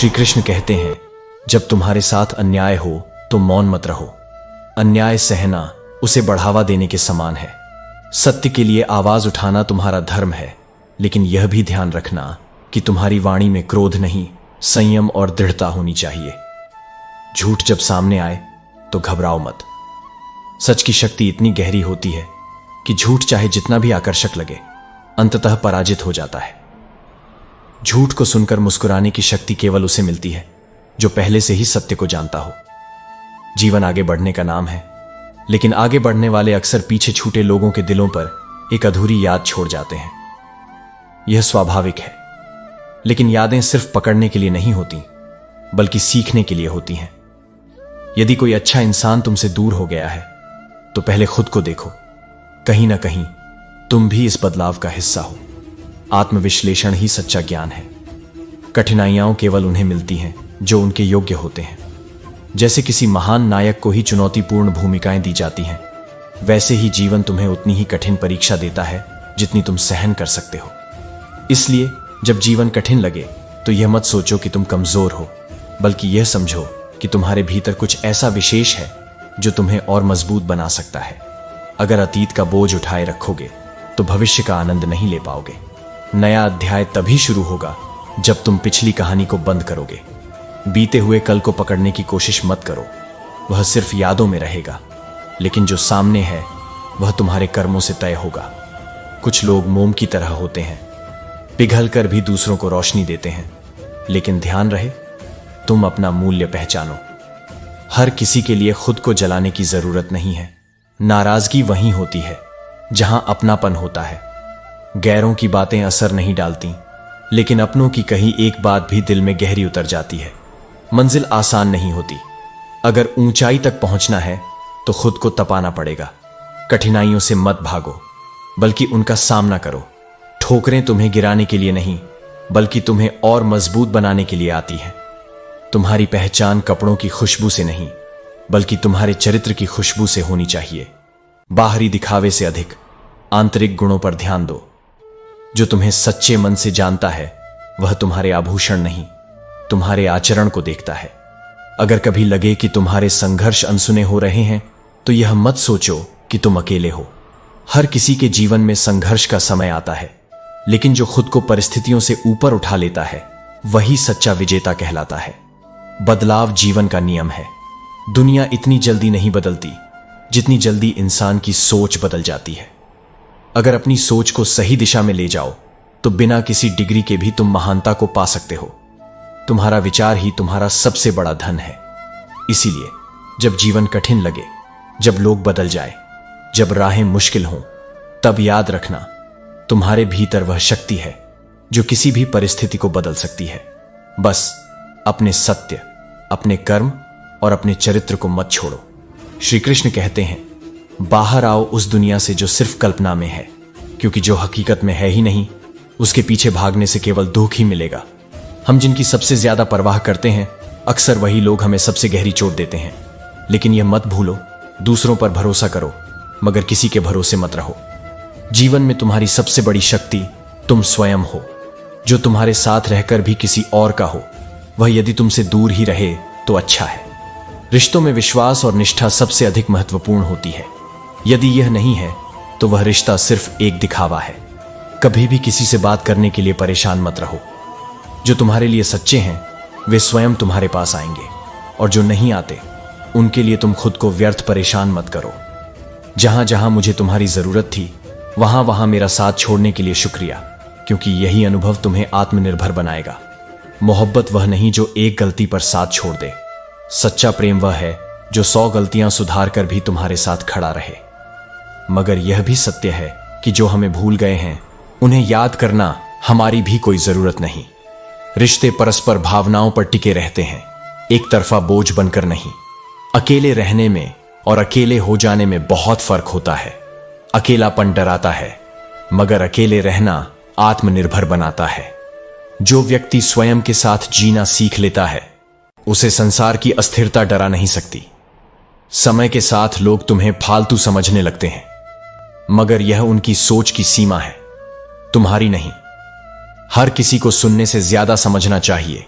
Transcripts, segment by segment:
श्री कृष्ण कहते हैं, जब तुम्हारे साथ अन्याय हो तो मौन मत रहो। अन्याय सहना उसे बढ़ावा देने के समान है। सत्य के लिए आवाज उठाना तुम्हारा धर्म है, लेकिन यह भी ध्यान रखना कि तुम्हारी वाणी में क्रोध नहीं, संयम और दृढ़ता होनी चाहिए। झूठ जब सामने आए तो घबराओ मत। सच की शक्ति इतनी गहरी होती है कि झूठ चाहे जितना भी आकर्षक लगे, अंततः पराजित हो जाता है। झूठ को सुनकर मुस्कुराने की शक्ति केवल उसे मिलती है जो पहले से ही सत्य को जानता हो। जीवन आगे बढ़ने का नाम है, लेकिन आगे बढ़ने वाले अक्सर पीछे छूटे लोगों के दिलों पर एक अधूरी याद छोड़ जाते हैं। यह स्वाभाविक है, लेकिन यादें सिर्फ पकड़ने के लिए नहीं होती, बल्कि सीखने के लिए होती हैं। यदि कोई अच्छा इंसान तुमसे दूर हो गया है तो पहले खुद को देखो। कहीं ना कहीं तुम भी इस बदलाव का हिस्सा हो। आत्मविश्लेषण ही सच्चा ज्ञान है। कठिनाइयां केवल उन्हें मिलती हैं जो उनके योग्य होते हैं। जैसे किसी महान नायक को ही चुनौतीपूर्ण भूमिकाएं दी जाती हैं, वैसे ही जीवन तुम्हें उतनी ही कठिन परीक्षा देता है जितनी तुम सहन कर सकते हो। इसलिए जब जीवन कठिन लगे तो यह मत सोचो कि तुम कमजोर हो, बल्कि यह समझो कि तुम्हारे भीतर कुछ ऐसा विशेष है जो तुम्हें और मजबूत बना सकता है। अगर अतीत का बोझ उठाए रखोगे तो भविष्य का आनंद नहीं ले पाओगे। नया अध्याय तभी शुरू होगा जब तुम पिछली कहानी को बंद करोगे। बीते हुए कल को पकड़ने की कोशिश मत करो, वह सिर्फ यादों में रहेगा, लेकिन जो सामने है वह तुम्हारे कर्मों से तय होगा। कुछ लोग मोम की तरह होते हैं, पिघलकर भी दूसरों को रोशनी देते हैं, लेकिन ध्यान रहे तुम अपना मूल्य पहचानो। हर किसी के लिए खुद को जलाने की जरूरत नहीं है। नाराजगी वहीं होती है जहां अपनापन होता है। गैरों की बातें असर नहीं डालती, लेकिन अपनों की कही एक बात भी दिल में गहरी उतर जाती है। मंजिल आसान नहीं होती। अगर ऊंचाई तक पहुंचना है तो खुद को तपाना पड़ेगा। कठिनाइयों से मत भागो, बल्कि उनका सामना करो। ठोकरें तुम्हें गिराने के लिए नहीं, बल्कि तुम्हें और मजबूत बनाने के लिए आती है। तुम्हारी पहचान कपड़ों की खुशबू से नहीं, बल्कि तुम्हारे चरित्र की खुशबू से होनी चाहिए। बाहरी दिखावे से अधिक आंतरिक गुणों पर ध्यान दो। जो तुम्हें सच्चे मन से जानता है वह तुम्हारे आभूषण नहीं, तुम्हारे आचरण को देखता है। अगर कभी लगे कि तुम्हारे संघर्ष अनसुने हो रहे हैं तो यह मत सोचो कि तुम अकेले हो। हर किसी के जीवन में संघर्ष का समय आता है, लेकिन जो खुद को परिस्थितियों से ऊपर उठा लेता है वही सच्चा विजेता कहलाता है। बदलाव जीवन का नियम है। दुनिया इतनी जल्दी नहीं बदलती जितनी जल्दी इंसान की सोच बदल जाती है। अगर अपनी सोच को सही दिशा में ले जाओ तो बिना किसी डिग्री के भी तुम महानता को पा सकते हो। तुम्हारा विचार ही तुम्हारा सबसे बड़ा धन है। इसीलिए जब जीवन कठिन लगे, जब लोग बदल जाए, जब राहें मुश्किल हों, तब याद रखना तुम्हारे भीतर वह शक्ति है जो किसी भी परिस्थिति को बदल सकती है। बस अपने सत्य, अपने कर्म और अपने चरित्र को मत छोड़ो। श्री कृष्ण कहते हैं, बाहर आओ उस दुनिया से जो सिर्फ कल्पना में है, क्योंकि जो हकीकत में है ही नहीं उसके पीछे भागने से केवल दुख ही मिलेगा। हम जिनकी सबसे ज्यादा परवाह करते हैं, अक्सर वही लोग हमें सबसे गहरी चोट देते हैं। लेकिन यह मत भूलो, दूसरों पर भरोसा करो मगर किसी के भरोसे मत रहो। जीवन में तुम्हारी सबसे बड़ी शक्ति तुम स्वयं हो। जो तुम्हारे साथ रहकर भी किसी और का हो, वह यदि तुमसे दूर ही रहे तो अच्छा है। रिश्तों में विश्वास और निष्ठा सबसे अधिक महत्वपूर्ण होती है। यदि यह नहीं है तो वह रिश्ता सिर्फ एक दिखावा है। कभी भी किसी से बात करने के लिए परेशान मत रहो। जो तुम्हारे लिए सच्चे हैं वे स्वयं तुम्हारे पास आएंगे, और जो नहीं आते उनके लिए तुम खुद को व्यर्थ परेशान मत करो। जहां जहां मुझे तुम्हारी जरूरत थी वहां वहां मेरा साथ छोड़ने के लिए शुक्रिया, क्योंकि यही अनुभव तुम्हें आत्मनिर्भर बनाएगा। मोहब्बत वह नहीं जो एक गलती पर साथ छोड़ दे। सच्चा प्रेम वह है जो 100 गलतियां सुधार कर भी तुम्हारे साथ खड़ा रहे। मगर यह भी सत्य है कि जो हमें भूल गए हैं उन्हें याद करना हमारी भी कोई जरूरत नहीं। रिश्ते परस्पर भावनाओं पर टिके रहते हैं, एक तरफा बोझ बनकर नहीं। अकेले रहने में और अकेले हो जाने में बहुत फर्क होता है। अकेलापन डराता है, मगर अकेले रहना आत्मनिर्भर बनाता है। जो व्यक्ति स्वयं के साथ जीना सीख लेता है उसे संसार की अस्थिरता डरा नहीं सकती। समय के साथ लोग तुम्हें फालतू समझने लगते हैं, मगर यह उनकी सोच की सीमा है, तुम्हारी नहीं। हर किसी को सुनने से ज्यादा समझना चाहिए।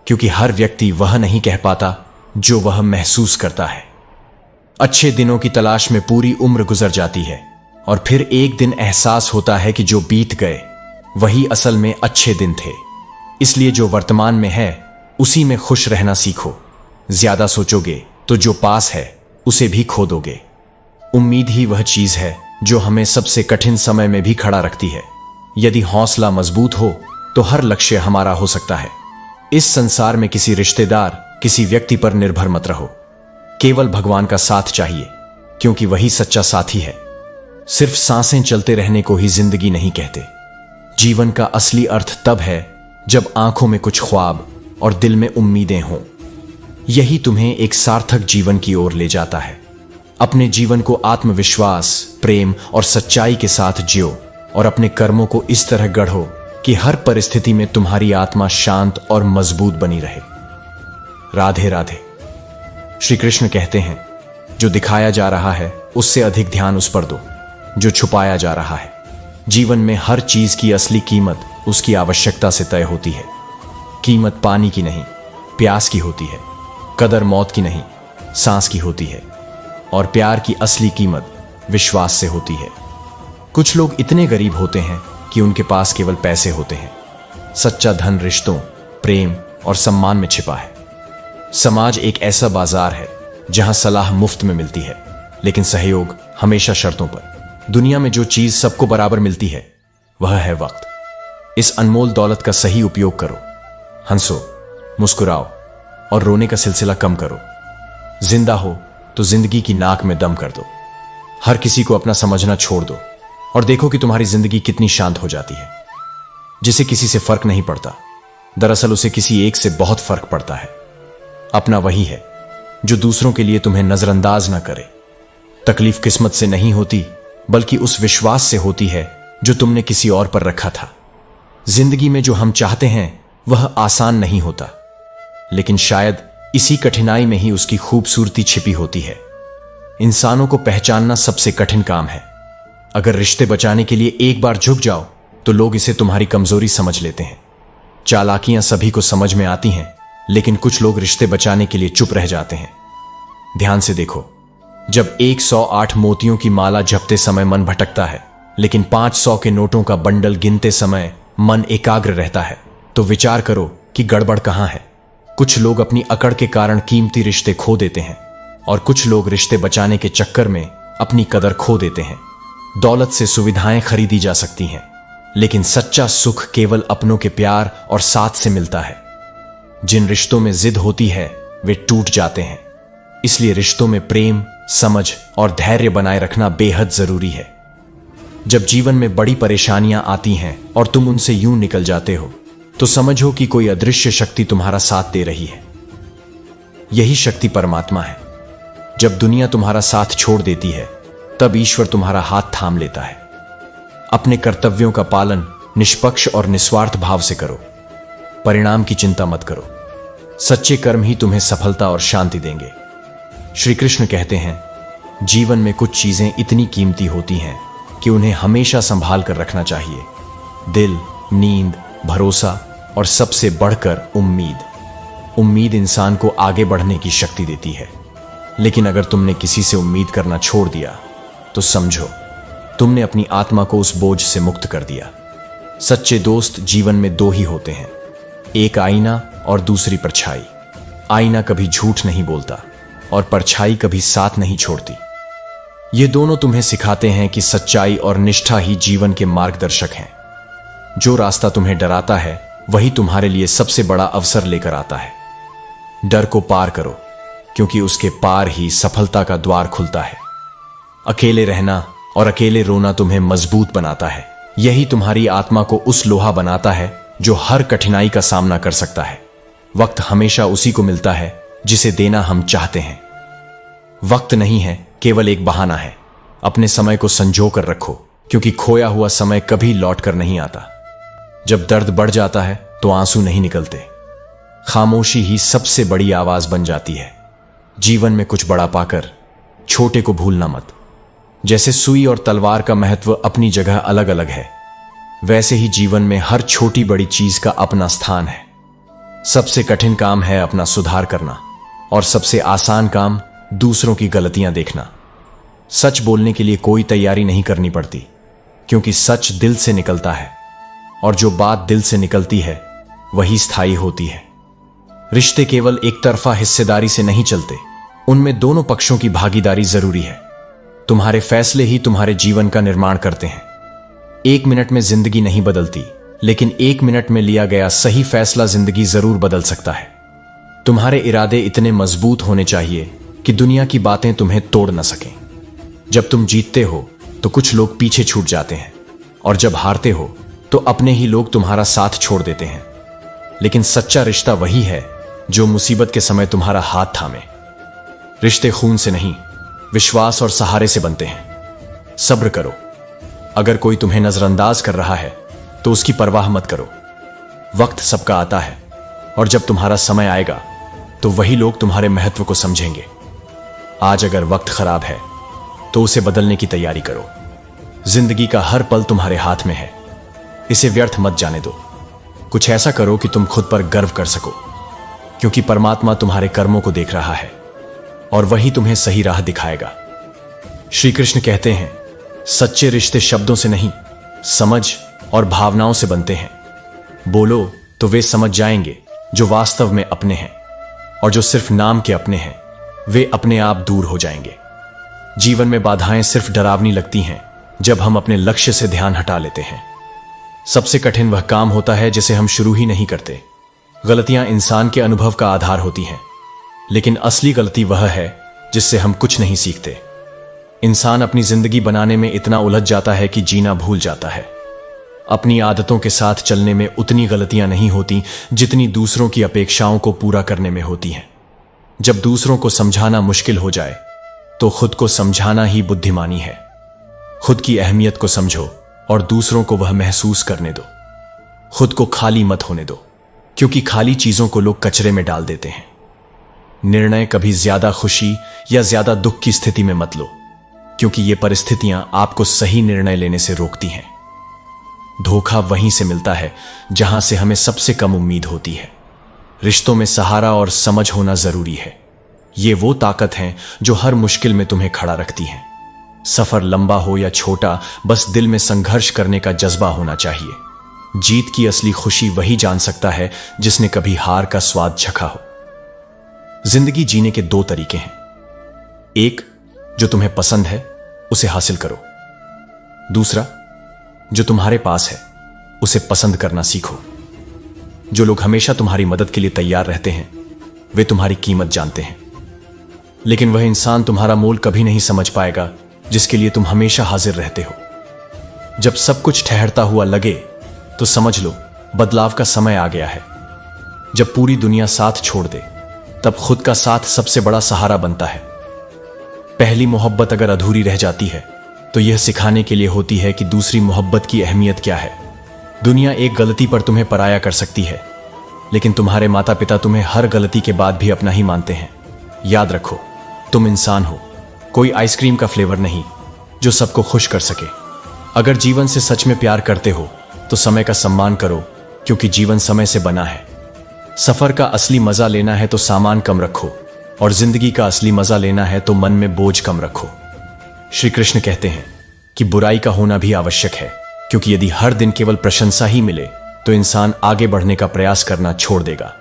क्योंकि हर व्यक्ति वह नहीं कह पाता जो वह महसूस करता है। अच्छे दिनों की तलाश में पूरी उम्र गुजर जाती है और फिर एक दिन एहसास होता है कि जो बीत गए वही असल में अच्छे दिन थे। इसलिए जो वर्तमान में है उसी में खुश रहना सीखो। ज्यादा सोचोगे तो जो पास है उसे भी खो दोगे। उम्मीद ही वह चीज है जो हमें सबसे कठिन समय में भी खड़ा रखती है। यदि हौसला मजबूत हो तो हर लक्ष्य हमारा हो सकता है। इस संसार में किसी रिश्तेदार, किसी व्यक्ति पर निर्भर मत रहो। केवल भगवान का साथ चाहिए, क्योंकि वही सच्चा साथी है। सिर्फ सांसें चलते रहने को ही जिंदगी नहीं कहते। जीवन का असली अर्थ तब है जब आंखों में कुछ ख्वाब और दिल में उम्मीदें हों। यही तुम्हें एक सार्थक जीवन की ओर ले जाता है। अपने जीवन को आत्मविश्वास, प्रेम और सच्चाई के साथ जियो और अपने कर्मों को इस तरह गढ़ो कि हर परिस्थिति में तुम्हारी आत्मा शांत और मजबूत बनी रहे। राधे राधे। श्री कृष्ण कहते हैं, जो दिखाया जा रहा है उससे अधिक ध्यान उस पर दो जो छुपाया जा रहा है। जीवन में हर चीज की असली कीमत उसकी आवश्यकता से तय होती है। कीमत पानी की नहीं, प्यास की होती है। कदर मौत की नहीं, सांस की होती है। और प्यार की असली कीमत विश्वास से होती है। कुछ लोग इतने गरीब होते हैं कि उनके पास केवल पैसे होते हैं। सच्चा धन रिश्तों, प्रेम और सम्मान में छिपा है। समाज एक ऐसा बाजार है जहां सलाह मुफ्त में मिलती है, लेकिन सहयोग हमेशा शर्तों पर। दुनिया में जो चीज सबको बराबर मिलती है वह है वक्त। इस अनमोल दौलत का सही उपयोग करो। हंसो, मुस्कुराओ और रोने का सिलसिला कम करो। जिंदा हो तो जिंदगी की नाक में दम कर दो। हर किसी को अपना समझना छोड़ दो और देखो कि तुम्हारी जिंदगी कितनी शांत हो जाती है। जिसे किसी से फर्क नहीं पड़ता, दरअसल उसे किसी एक से बहुत फर्क पड़ता है। अपना वही है जो दूसरों के लिए तुम्हें नजरअंदाज ना करे। तकलीफ किस्मत से नहीं होती, बल्कि उस विश्वास से होती है जो तुमने किसी और पर रखा था। जिंदगी में जो हम चाहते हैं वह आसान नहीं होता, लेकिन शायद इसी कठिनाई में ही उसकी खूबसूरती छिपी होती है। इंसानों को पहचानना सबसे कठिन काम है। अगर रिश्ते बचाने के लिए एक बार झुक जाओ तो लोग इसे तुम्हारी कमजोरी समझ लेते हैं। चालाकियां सभी को समझ में आती हैं, लेकिन कुछ लोग रिश्ते बचाने के लिए चुप रह जाते हैं। ध्यान से देखो, जब 108 मोतियों की माला जपते समय मन भटकता है, लेकिन 500 के नोटों का बंडल गिनते समय मन एकाग्र रहता है, तो विचार करो कि गड़बड़ कहां है। कुछ लोग अपनी अकड़ के कारण कीमती रिश्ते खो देते हैं और कुछ लोग रिश्ते बचाने के चक्कर में अपनी कदर खो देते हैं। दौलत से सुविधाएं खरीदी जा सकती हैं, लेकिन सच्चा सुख केवल अपनों के प्यार और साथ से मिलता है। जिन रिश्तों में जिद होती है वे टूट जाते हैं। इसलिए रिश्तों में प्रेम, समझ और धैर्य बनाए रखना बेहद जरूरी है। जब जीवन में बड़ी परेशानियां आती हैं और तुम उनसे यूं निकल जाते हो, तो समझो कि कोई अदृश्य शक्ति तुम्हारा साथ दे रही है। यही शक्ति परमात्मा है। जब दुनिया तुम्हारा साथ छोड़ देती है, तब ईश्वर तुम्हारा हाथ थाम लेता है। अपने कर्तव्यों का पालन निष्पक्ष और निस्वार्थ भाव से करो। परिणाम की चिंता मत करो। सच्चे कर्म ही तुम्हें सफलता और शांति देंगे। श्री कृष्ण कहते हैं, जीवन में कुछ चीजें इतनी कीमती होती हैं कि उन्हें हमेशा संभाल कर रखना चाहिए। दिल, नींद, भरोसा और सबसे बढ़कर उम्मीद। उम्मीद इंसान को आगे बढ़ने की शक्ति देती है, लेकिन अगर तुमने किसी से उम्मीद करना छोड़ दिया तो समझो तुमने अपनी आत्मा को उस बोझ से मुक्त कर दिया। सच्चे दोस्त जीवन में दो ही होते हैं, एक आईना और दूसरी परछाई। आईना कभी झूठ नहीं बोलता और परछाई कभी साथ नहीं छोड़ती। ये दोनों तुम्हें सिखाते हैं कि सच्चाई और निष्ठा ही जीवन के मार्गदर्शक हैं। जो रास्ता तुम्हें डराता है वही तुम्हारे लिए सबसे बड़ा अवसर लेकर आता है। डर को पार करो, क्योंकि उसके पार ही सफलता का द्वार खुलता है। अकेले रहना और अकेले रोना तुम्हें मजबूत बनाता है। यही तुम्हारी आत्मा को उस लोहा बनाता है जो हर कठिनाई का सामना कर सकता है। वक्त हमेशा उसी को मिलता है जिसे देना हम चाहते हैं। वक्त नहीं है, केवल एक बहाना है। अपने समय को संजो कर रखो, क्योंकि खोया हुआ समय कभी लौट कर नहीं आता। जब दर्द बढ़ जाता है तो आंसू नहीं निकलते, खामोशी ही सबसे बड़ी आवाज बन जाती है। जीवन में कुछ बड़ा पाकर छोटे को भूलना मत। जैसे सुई और तलवार का महत्व अपनी जगह अलग अलग है, वैसे ही जीवन में हर छोटी बड़ी चीज का अपना स्थान है। सबसे कठिन काम है अपना सुधार करना और सबसे आसान काम दूसरों की गलतियां देखना। सच बोलने के लिए कोई तैयारी नहीं करनी पड़ती, क्योंकि सच दिल से निकलता है और जो बात दिल से निकलती है वही स्थायी होती है। रिश्ते केवल एक तरफा हिस्सेदारी से नहीं चलते, उनमें दोनों पक्षों की भागीदारी जरूरी है। तुम्हारे फैसले ही तुम्हारे जीवन का निर्माण करते हैं। 1 मिनट में जिंदगी नहीं बदलती, लेकिन 1 मिनट में लिया गया सही फैसला जिंदगी जरूर बदल सकता है। तुम्हारे इरादे इतने मजबूत होने चाहिए कि दुनिया की बातें तुम्हें तोड़ न सकें। जब तुम जीतते हो तो कुछ लोग पीछे छूट जाते हैं, और जब हारते हो तो अपने ही लोग तुम्हारा साथ छोड़ देते हैं। लेकिन सच्चा रिश्ता वही है जो मुसीबत के समय तुम्हारा हाथ थामे। रिश्ते खून से नहीं, विश्वास और सहारे से बनते हैं। सब्र करो। अगर कोई तुम्हें नजरअंदाज कर रहा है तो उसकी परवाह मत करो। वक्त सबका आता है, और जब तुम्हारा समय आएगा तो वही लोग तुम्हारे महत्व को समझेंगे। आज अगर वक्त खराब है तो उसे बदलने की तैयारी करो। जिंदगी का हर पल तुम्हारे हाथ में है, इसे व्यर्थ मत जाने दो। कुछ ऐसा करो कि तुम खुद पर गर्व कर सको, क्योंकि परमात्मा तुम्हारे कर्मों को देख रहा है और वही तुम्हें सही राह दिखाएगा। श्री कृष्ण कहते हैं, सच्चे रिश्ते शब्दों से नहीं, समझ और भावनाओं से बनते हैं। बोलो तो वे समझ जाएंगे जो वास्तव में अपने हैं, और जो सिर्फ नाम के अपने हैं वे अपने आप दूर हो जाएंगे। जीवन में बाधाएं सिर्फ डरावनी लगती हैं जब हम अपने लक्ष्य से ध्यान हटा लेते हैं। सबसे कठिन वह काम होता है जिसे हम शुरू ही नहीं करते। गलतियां इंसान के अनुभव का आधार होती हैं, लेकिन असली गलती वह है जिससे हम कुछ नहीं सीखते। इंसान अपनी जिंदगी बनाने में इतना उलझ जाता है कि जीना भूल जाता है। अपनी आदतों के साथ चलने में उतनी गलतियां नहीं होती जितनी दूसरों की अपेक्षाओं को पूरा करने में होती हैं। जब दूसरों को समझाना मुश्किल हो जाए तो खुद को समझाना ही बुद्धिमानी है। खुद की अहमियत को समझो और दूसरों को वह महसूस करने दो। खुद को खाली मत होने दो, क्योंकि खाली चीजों को लोग कचरे में डाल देते हैं। निर्णय कभी ज्यादा खुशी या ज्यादा दुख की स्थिति में मत लो, क्योंकि ये परिस्थितियां आपको सही निर्णय लेने से रोकती हैं। धोखा वहीं से मिलता है जहां से हमें सबसे कम उम्मीद होती है। रिश्तों में सहारा और समझ होना जरूरी है। ये वो ताकत है जो हर मुश्किल में तुम्हें खड़ा रखती है। सफर लंबा हो या छोटा, बस दिल में संघर्ष करने का जज्बा होना चाहिए। जीत की असली खुशी वही जान सकता है जिसने कभी हार का स्वाद चखा हो। जिंदगी जीने के 2 तरीके हैं। एक, जो तुम्हें पसंद है उसे हासिल करो। दूसरा, जो तुम्हारे पास है उसे पसंद करना सीखो। जो लोग हमेशा तुम्हारी मदद के लिए तैयार रहते हैं वे तुम्हारी कीमत जानते हैं, लेकिन वह इंसान तुम्हारा मोल कभी नहीं समझ पाएगा जिसके लिए तुम हमेशा हाजिर रहते हो। जब सब कुछ ठहरता हुआ लगे तो समझ लो बदलाव का समय आ गया है। जब पूरी दुनिया साथ छोड़ दे तब खुद का साथ सबसे बड़ा सहारा बनता है। पहली मोहब्बत अगर अधूरी रह जाती है तो यह सिखाने के लिए होती है कि दूसरी मोहब्बत की अहमियत क्या है। दुनिया एक गलती पर तुम्हें पराया कर सकती है, लेकिन तुम्हारे माता पिता तुम्हें हर गलती के बाद भी अपना ही मानते हैं। याद रखो, तुम इंसान हो, कोई आइसक्रीम का फ्लेवर नहीं जो सबको खुश कर सके। अगर जीवन से सच में प्यार करते हो तो समय का सम्मान करो, क्योंकि जीवन समय से बना है। सफर का असली मजा लेना है तो सामान कम रखो, और जिंदगी का असली मजा लेना है तो मन में बोझ कम रखो। श्री कृष्ण कहते हैं कि बुराई का होना भी आवश्यक है, क्योंकि यदि हर दिन केवल प्रशंसा ही मिले तो इंसान आगे बढ़ने का प्रयास करना छोड़ देगा।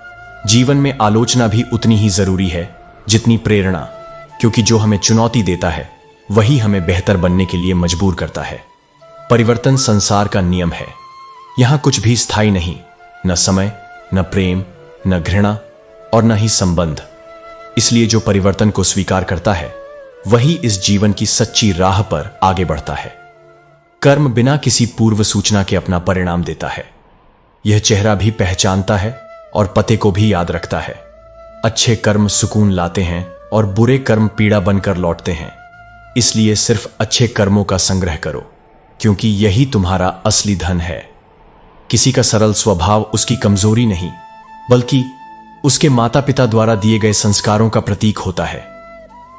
जीवन में आलोचना भी उतनी ही जरूरी है जितनी प्रेरणा, क्योंकि जो हमें चुनौती देता है वही हमें बेहतर बनने के लिए मजबूर करता है। परिवर्तन संसार का नियम है। यहां कुछ भी स्थायी नहीं, न समय, न प्रेम, न घृणा और न ही संबंध। इसलिए जो परिवर्तन को स्वीकार करता है वही इस जीवन की सच्ची राह पर आगे बढ़ता है। कर्म बिना किसी पूर्व सूचना के अपना परिणाम देता है। यह चेहरा भी पहचानता है और पते को भी याद रखता है। अच्छे कर्म सुकून लाते हैं और बुरे कर्म पीड़ा बनकर लौटते हैं। इसलिए सिर्फ अच्छे कर्मों का संग्रह करो, क्योंकि यही तुम्हारा असली धन है। किसी का सरल स्वभाव उसकी कमजोरी नहीं, बल्कि उसके माता पिता द्वारा दिए गए संस्कारों का प्रतीक होता है।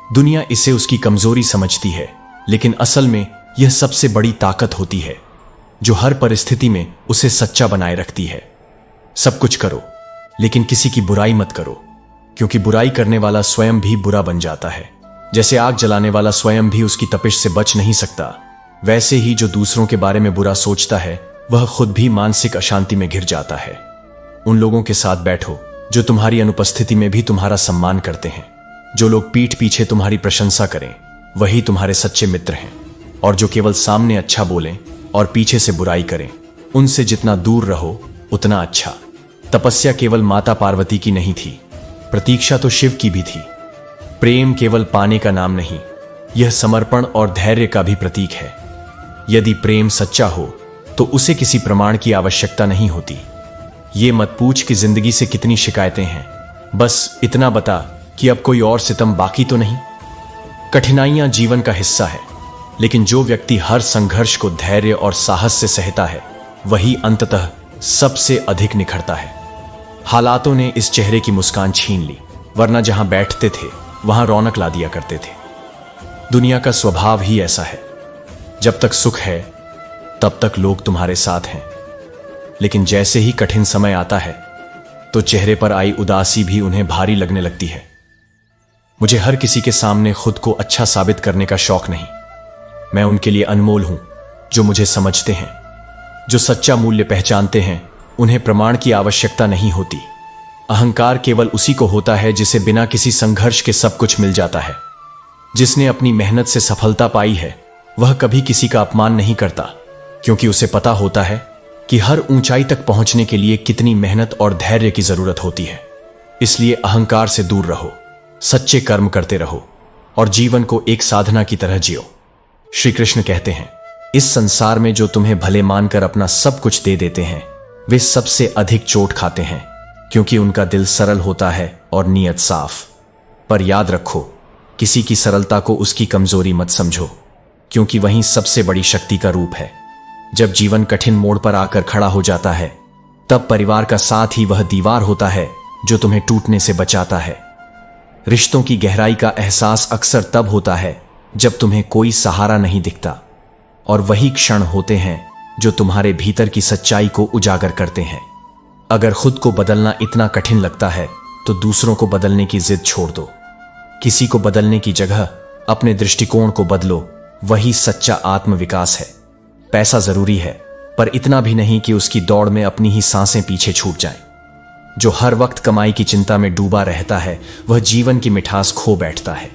दुनिया इसे उसकी कमजोरी समझती है, लेकिन असल में यह सबसे बड़ी ताकत होती है जो हर परिस्थिति में उसे सच्चा बनाए रखती है। सब कुछ करो, लेकिन किसी की बुराई मत करो, क्योंकि बुराई करने वाला स्वयं भी बुरा बन जाता है। जैसे आग जलाने वाला स्वयं भी उसकी तपिश से बच नहीं सकता, वैसे ही जो दूसरों के बारे में बुरा सोचता है वह खुद भी मानसिक अशांति में घिर जाता है। उन लोगों के साथ बैठो जो तुम्हारी अनुपस्थिति में भी तुम्हारा सम्मान करते हैं। जो लोग पीठ पीछे तुम्हारी प्रशंसा करें वही तुम्हारे सच्चे मित्र हैं, और जो केवल सामने अच्छा बोलें और पीछे से बुराई करें, उनसे जितना दूर रहो उतना अच्छा। तपस्या केवल माता पार्वती की नहीं थी, प्रतीक्षा तो शिव की भी थी। प्रेम केवल पाने का नाम नहीं, यह समर्पण और धैर्य का भी प्रतीक है। यदि प्रेम सच्चा हो तो उसे किसी प्रमाण की आवश्यकता नहीं होती। ये मत पूछ कि जिंदगी से कितनी शिकायतें हैं, बस इतना बता कि अब कोई और सितम बाकी तो नहीं। कठिनाइयां जीवन का हिस्सा है, लेकिन जो व्यक्ति हर संघर्ष को धैर्य और साहस से सहता है वही अंततः सबसे अधिक निखरता है। हालातों ने इस चेहरे की मुस्कान छीन ली, वरना जहां बैठते थे वहां रौनक ला दिया करते थे। दुनिया का स्वभाव ही ऐसा है, जब तक सुख है तब तक लोग तुम्हारे साथ हैं, लेकिन जैसे ही कठिन समय आता है तो चेहरे पर आई उदासी भी उन्हें भारी लगने लगती है। मुझे हर किसी के सामने खुद को अच्छा साबित करने का शौक नहीं। मैं उनके लिए अनमोल हूं जो मुझे समझते हैं, जो सच्चा मूल्य पहचानते हैं। उन्हें प्रमाण की आवश्यकता नहीं होती। अहंकार केवल उसी को होता है जिसे बिना किसी संघर्ष के सब कुछ मिल जाता है। जिसने अपनी मेहनत से सफलता पाई है वह कभी किसी का अपमान नहीं करता, क्योंकि उसे पता होता है कि हर ऊंचाई तक पहुंचने के लिए कितनी मेहनत और धैर्य की जरूरत होती है। इसलिए अहंकार से दूर रहो, सच्चे कर्म करते रहो और जीवन को एक साधना की तरह जियो। श्री कृष्ण कहते हैं, इस संसार में जो तुम्हें भले मानकर अपना सब कुछ दे देते हैं वे सबसे अधिक चोट खाते हैं, क्योंकि उनका दिल सरल होता है और नीयत साफ। पर याद रखो, किसी की सरलता को उसकी कमजोरी मत समझो, क्योंकि वही सबसे बड़ी शक्ति का रूप है। जब जीवन कठिन मोड़ पर आकर खड़ा हो जाता है तब परिवार का साथ ही वह दीवार होता है जो तुम्हें टूटने से बचाता है। रिश्तों की गहराई का एहसास अक्सर तब होता है जब तुम्हें कोई सहारा नहीं दिखता, और वही क्षण होते हैं जो तुम्हारे भीतर की सच्चाई को उजागर करते हैं। अगर खुद को बदलना इतना कठिन लगता है तो दूसरों को बदलने की जिद छोड़ दो। किसी को बदलने की जगह अपने दृष्टिकोण को बदलो, वही सच्चा आत्मविकास है। पैसा जरूरी है, पर इतना भी नहीं कि उसकी दौड़ में अपनी ही सांसें पीछे छूट जाएं। जो हर वक्त कमाई की चिंता में डूबा रहता है वह जीवन की मिठास खो बैठता है।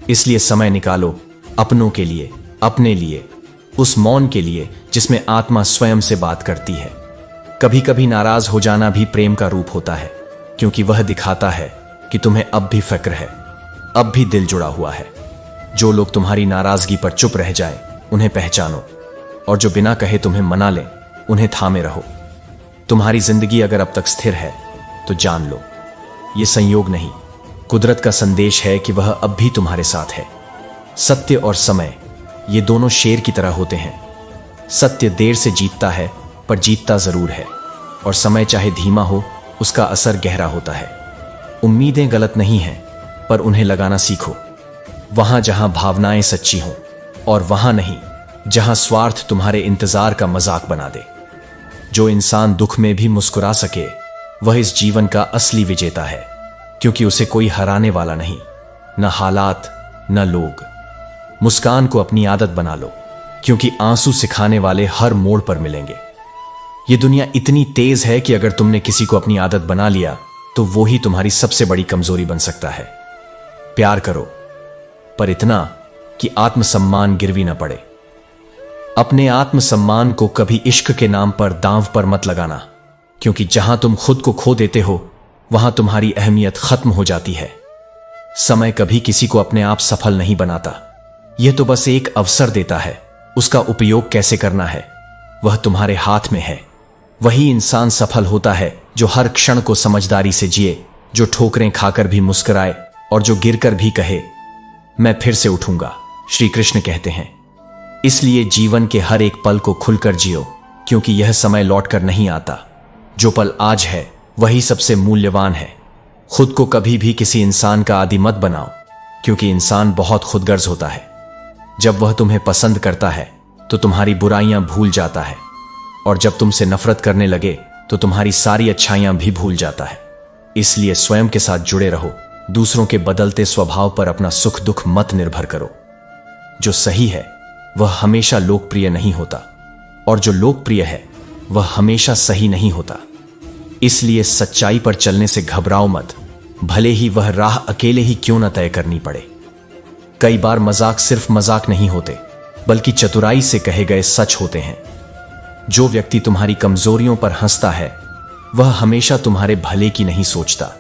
इसलिए समय निकालो अपनों के लिए, अपने लिए, उस मौन के लिए जिसमें आत्मा स्वयं से बात करती है। कभी कभी नाराज हो जाना भी प्रेम का रूप होता है, क्योंकि वह दिखाता है कि तुम्हें अब भी फिक्र है, अब भी दिल जुड़ा हुआ है। जो लोग तुम्हारी नाराजगी पर चुप रह जाएं, उन्हें पहचानो, और जो बिना कहे तुम्हें मना लें, उन्हें थामे रहो। तुम्हारी जिंदगी अगर अब तक स्थिर है तो जान लो, यह संयोग नहीं, कुदरत का संदेश है कि वह अब भी तुम्हारे साथ है। सत्य और समय, ये दोनों शेर की तरह होते हैं। सत्य देर से जीतता है, पर जीतता जरूर है, और समय चाहे धीमा हो उसका असर गहरा होता है। उम्मीदें गलत नहीं हैं, पर उन्हें लगाना सीखो, वहां जहां भावनाएं सच्ची हों, और वहां नहीं जहां स्वार्थ तुम्हारे इंतजार का मजाक बना दे। जो इंसान दुख में भी मुस्कुरा सके वह इस जीवन का असली विजेता है, क्योंकि उसे कोई हराने वाला नहीं, न हालात न लोग। मुस्कान को अपनी आदत बना लो, क्योंकि आंसू सिखाने वाले हर मोड़ पर मिलेंगे। यह दुनिया इतनी तेज है कि अगर तुमने किसी को अपनी आदत बना लिया तो वो ही तुम्हारी सबसे बड़ी कमजोरी बन सकता है। प्यार करो, पर इतना कि आत्मसम्मान गिरवी न पड़े। अपने आत्मसम्मान को कभी इश्क के नाम पर दांव पर मत लगाना, क्योंकि जहां तुम खुद को खो देते हो वहां तुम्हारी अहमियत खत्म हो जाती है। समय कभी किसी को अपने आप सफल नहीं बनाता, यह तो बस एक अवसर देता है। उसका उपयोग कैसे करना है वह तुम्हारे हाथ में है। वही इंसान सफल होता है जो हर क्षण को समझदारी से जिए, जो ठोकरें खाकर भी मुस्कुराए और जो गिरकर भी कहे, मैं फिर से उठूंगा। श्री कृष्ण कहते हैं, इसलिए जीवन के हर एक पल को खुलकर जियो, क्योंकि यह समय लौटकर नहीं आता। जो पल आज है वही सबसे मूल्यवान है। खुद को कभी भी किसी इंसान का आदी मत बनाओ, क्योंकि इंसान बहुत खुदगर्ज होता है। जब वह तुम्हें पसंद करता है तो तुम्हारी बुराइयां भूल जाता है, और जब तुमसे नफरत करने लगे तो तुम्हारी सारी अच्छाइयां भी भूल जाता है। इसलिए स्वयं के साथ जुड़े रहो। दूसरों के बदलते स्वभाव पर अपना सुख दुख मत निर्भर करो। जो सही है वह हमेशा लोकप्रिय नहीं होता, और जो लोकप्रिय है वह हमेशा सही नहीं होता। इसलिए सच्चाई पर चलने से घबराओ मत, भले ही वह राह अकेले ही क्यों न तय करनी पड़े। कई बार मजाक सिर्फ मजाक नहीं होते, बल्कि चतुराई से कहे गए सच होते हैं। जो व्यक्ति तुम्हारी कमजोरियों पर हंसता है वह हमेशा तुम्हारे भले की नहीं सोचता।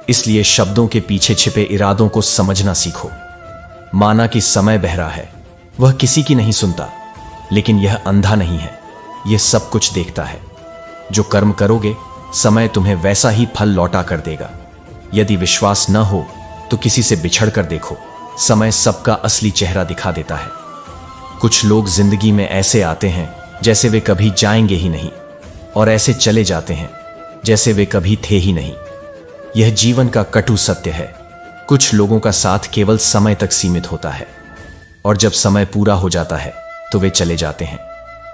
इसलिए शब्दों के पीछे छिपे इरादों को समझना सीखो। माना कि समय बहरा है, वह किसी की नहीं सुनता, लेकिन यह अंधा नहीं है, यह सब कुछ देखता है। जो कर्म करोगे समय तुम्हें वैसा ही फल लौटा कर देगा। यदि विश्वास न हो तो किसी से बिछड़ कर देखो, समय सबका असली चेहरा दिखा देता है। कुछ लोग जिंदगी में ऐसे आते हैं जैसे वे कभी जाएंगे ही नहीं, और ऐसे चले जाते हैं जैसे वे कभी थे ही नहीं। यह जीवन का कटु सत्य है। कुछ लोगों का साथ केवल समय तक सीमित होता है, और जब समय पूरा हो जाता है तो वे चले जाते हैं।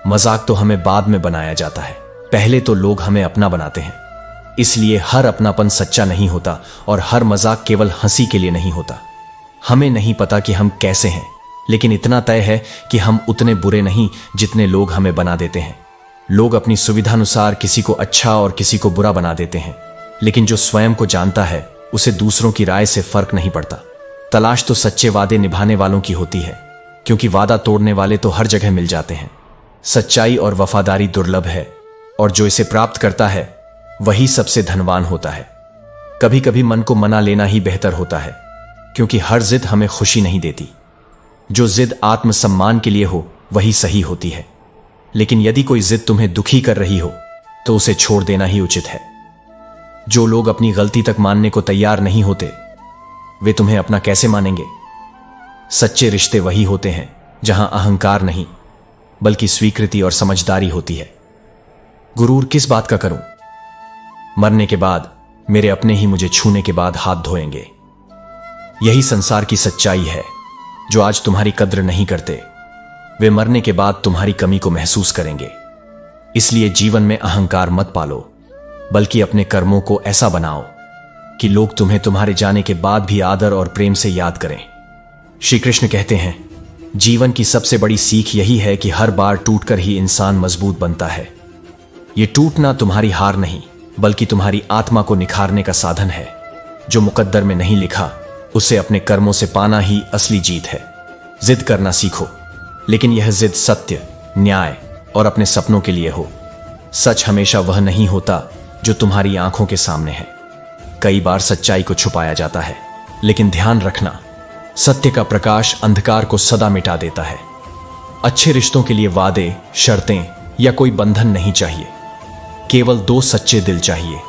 मजाक तो हमें बाद में बनाया जाता है, पहले तो लोग हमें अपना बनाते हैं। इसलिए हर अपनापन सच्चा नहीं होता, और हर मजाक केवल हंसी के लिए नहीं होता। हमें नहीं पता कि हम कैसे हैं, लेकिन इतना तय है कि हम उतने बुरे नहीं जितने लोग हमें बना देते हैं। लोग अपनी सुविधानुसार किसी को अच्छा और किसी को बुरा बना देते हैं, लेकिन जो स्वयं को जानता है उसे दूसरों की राय से फर्क नहीं पड़ता। तलाश तो सच्चे वादे निभाने वालों की होती है, क्योंकि वादा तोड़ने वाले तो हर जगह मिल जाते हैं। सच्चाई और वफादारी दुर्लभ है, और जो इसे प्राप्त करता है वही सबसे धनवान होता है। कभी कभी मन को मना लेना ही बेहतर होता है, क्योंकि हर जिद हमें खुशी नहीं देती। जो जिद आत्मसम्मान के लिए हो वही सही होती है, लेकिन यदि कोई जिद तुम्हें दुखी कर रही हो तो उसे छोड़ देना ही उचित है। जो लोग अपनी गलती तक मानने को तैयार नहीं होते वे तुम्हें अपना कैसे मानेंगे। सच्चे रिश्ते वही होते हैं जहां अहंकार नहीं, बल्कि स्वीकृति और समझदारी होती है। गुरूर किस बात का करूं? मरने के बाद मेरे अपने ही मुझे छूने के बाद हाथ धोएंगे। यही संसार की सच्चाई है। जो आज तुम्हारी कद्र नहीं करते वे मरने के बाद तुम्हारी कमी को महसूस करेंगे। इसलिए जीवन में अहंकार मत पालो, बल्कि अपने कर्मों को ऐसा बनाओ कि लोग तुम्हें तुम्हारे जाने के बाद भी आदर और प्रेम से याद करें। श्री कृष्ण कहते हैं, जीवन की सबसे बड़ी सीख यही है कि हर बार टूटकर ही इंसान मजबूत बनता है। यह टूटना तुम्हारी हार नहीं, बल्कि तुम्हारी आत्मा को निखारने का साधन है। जो मुकद्दर में नहीं लिखा उसे अपने कर्मों से पाना ही असली जीत है। जिद करना सीखो, लेकिन यह जिद सत्य, न्याय और अपने सपनों के लिए हो। सच हमेशा वह नहीं होता जो तुम्हारी आंखों के सामने है। कई बार सच्चाई को छुपाया जाता है, लेकिन ध्यान रखना, सत्य का प्रकाश अंधकार को सदा मिटा देता है। अच्छे रिश्तों के लिए वादे, शर्तें या कोई बंधन नहीं चाहिए। केवल दो सच्चे दिल चाहिए,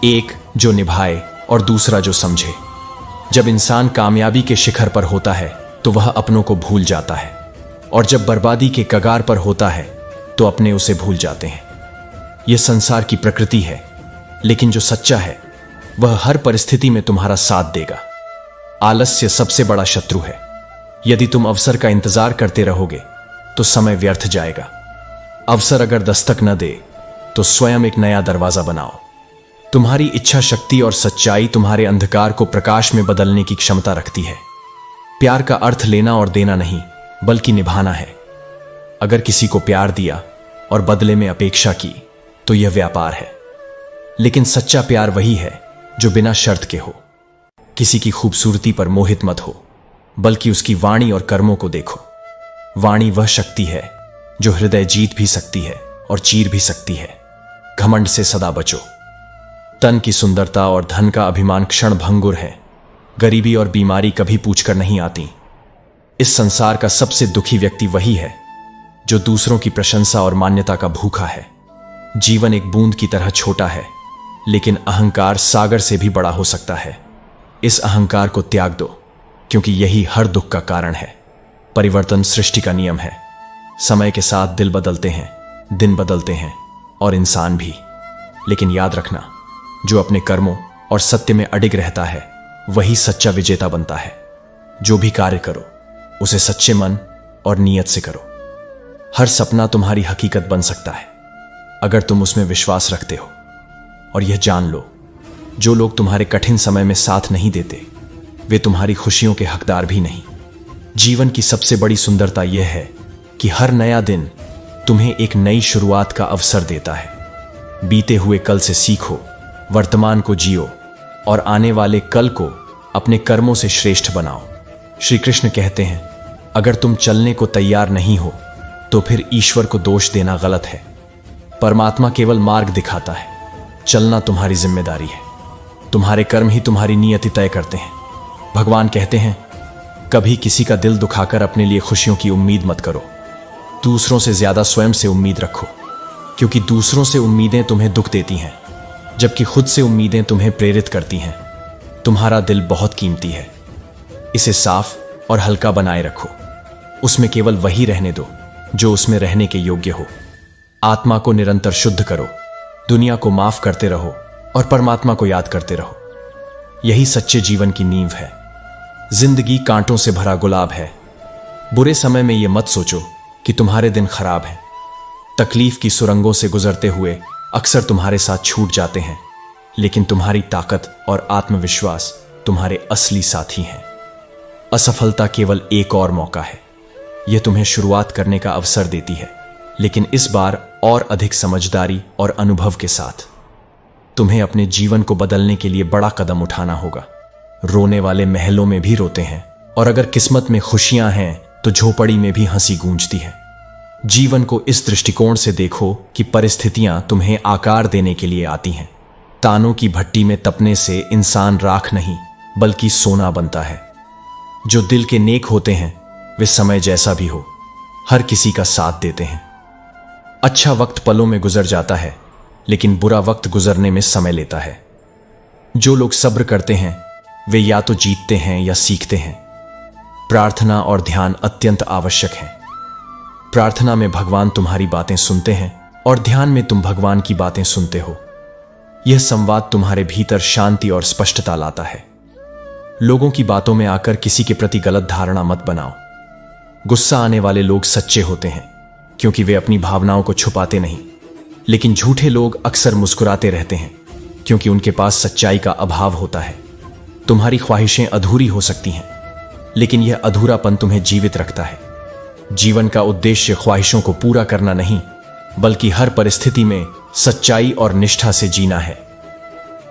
एक जो निभाए और दूसरा जो समझे। जब इंसान कामयाबी के शिखर पर होता है तो वह अपनों को भूल जाता है, और जब बर्बादी के कगार पर होता है तो अपने उसे भूल जाते हैं। यह संसार की प्रकृति है, लेकिन जो सच्चा है वह हर परिस्थिति में तुम्हारा साथ देगा। आलस्य सबसे बड़ा शत्रु है। यदि तुम अवसर का इंतजार करते रहोगे तो समय व्यर्थ जाएगा। अवसर अगर दस्तक न दे तो स्वयं एक नया दरवाजा बनाओ। तुम्हारी इच्छा शक्ति और सच्चाई तुम्हारे अंधकार को प्रकाश में बदलने की क्षमता रखती है। प्यार का अर्थ लेना और देना नहीं, बल्कि निभाना है। अगर किसी को प्यार दिया और बदले में अपेक्षा की तो यह व्यापार है, लेकिन सच्चा प्यार वही है जो बिना शर्त के हो। किसी की खूबसूरती पर मोहित मत हो, बल्कि उसकी वाणी और कर्मों को देखो। वाणी वह शक्ति है जो हृदय जीत भी सकती है और चीर भी सकती है। घमंड से सदा बचो। तन की सुंदरता और धन का अभिमान क्षण भंगुर है। गरीबी और बीमारी कभी पूछकर नहीं आती। इस संसार का सबसे दुखी व्यक्ति वही है जो दूसरों की प्रशंसा और मान्यता का भूखा है। जीवन एक बूंद की तरह छोटा है, लेकिन अहंकार सागर से भी बड़ा हो सकता है। इस अहंकार को त्याग दो, क्योंकि यही हर दुख का कारण है। परिवर्तन सृष्टि का नियम है। समय के साथ दिल बदलते हैं, दिन बदलते हैं और इंसान भी। लेकिन याद रखना, जो अपने कर्मों और सत्य में अडिग रहता है वही सच्चा विजेता बनता है। जो भी कार्य करो उसे सच्चे मन और नीयत से करो। हर सपना तुम्हारी हकीकत बन सकता है अगर तुम उसमें विश्वास रखते हो। और यह जान लो, जो लोग तुम्हारे कठिन समय में साथ नहीं देते वे तुम्हारी खुशियों के हकदार भी नहीं। जीवन की सबसे बड़ी सुंदरता यह है कि हर नया दिन तुम्हें एक नई शुरुआत का अवसर देता है। बीते हुए कल से सीखो, वर्तमान को जियो और आने वाले कल को अपने कर्मों से श्रेष्ठ बनाओ। श्री कृष्ण कहते हैं, अगर तुम चलने को तैयार नहीं हो तो फिर ईश्वर को दोष देना गलत है। परमात्मा केवल मार्ग दिखाता है, चलना तुम्हारी जिम्मेदारी है। तुम्हारे कर्म ही तुम्हारी नियति तय करते हैं। भगवान कहते हैं, कभी किसी का दिल दुखाकर अपने लिए खुशियों की उम्मीद मत करो। दूसरों से ज्यादा स्वयं से उम्मीद रखो, क्योंकि दूसरों से उम्मीदें तुम्हें दुख देती हैं, जबकि खुद से उम्मीदें तुम्हें प्रेरित करती हैं। तुम्हारा दिल बहुत कीमती है, इसे साफ और हल्का बनाए रखो। उसमें केवल वही रहने दो जो उसमें रहने के योग्य हो। आत्मा को निरंतर शुद्ध करो, दुनिया को माफ करते रहो और परमात्मा को याद करते रहो। यही सच्चे जीवन की नींव है। जिंदगी कांटों से भरा गुलाब है। बुरे समय में यह मत सोचो कि तुम्हारे दिन खराब हैं। तकलीफ की सुरंगों से गुजरते हुए अक्सर तुम्हारे साथ छूट जाते हैं, लेकिन तुम्हारी ताकत और आत्मविश्वास तुम्हारे असली साथी हैं। असफलता केवल एक और मौका है। यह तुम्हें शुरुआत करने का अवसर देती है, लेकिन इस बार और अधिक समझदारी और अनुभव के साथ। तुम्हें अपने जीवन को बदलने के लिए बड़ा कदम उठाना होगा। रोने वाले महलों में भी रोते हैं, और अगर किस्मत में खुशियां हैं तो झोपड़ी में भी हंसी गूंजती है। जीवन को इस दृष्टिकोण से देखो कि परिस्थितियां तुम्हें आकार देने के लिए आती हैं। तानों की भट्टी में तपने से इंसान राख नहीं बल्कि सोना बनता है। जो दिल के नेक होते हैं वे समय जैसा भी हो हर किसी का साथ देते हैं। अच्छा वक्त पलों में गुजर जाता है, लेकिन बुरा वक्त गुजरने में समय लेता है। जो लोग सब्र करते हैं वे या तो जीतते हैं या सीखते हैं। प्रार्थना और ध्यान अत्यंत आवश्यक है। प्रार्थना में भगवान तुम्हारी बातें सुनते हैं और ध्यान में तुम भगवान की बातें सुनते हो। यह संवाद तुम्हारे भीतर शांति और स्पष्टता लाता है। लोगों की बातों में आकर किसी के प्रति गलत धारणा मत बनाओ। गुस्सा आने वाले लोग सच्चे होते हैं, क्योंकि वे अपनी भावनाओं को छुपाते नहीं, लेकिन झूठे लोग अक्सर मुस्कुराते रहते हैं, क्योंकि उनके पास सच्चाई का अभाव होता है। तुम्हारी ख्वाहिशें अधूरी हो सकती हैं, लेकिन यह अधूरापन तुम्हें जीवित रखता है। जीवन का उद्देश्य ख्वाहिशों को पूरा करना नहीं, बल्कि हर परिस्थिति में सच्चाई और निष्ठा से जीना है।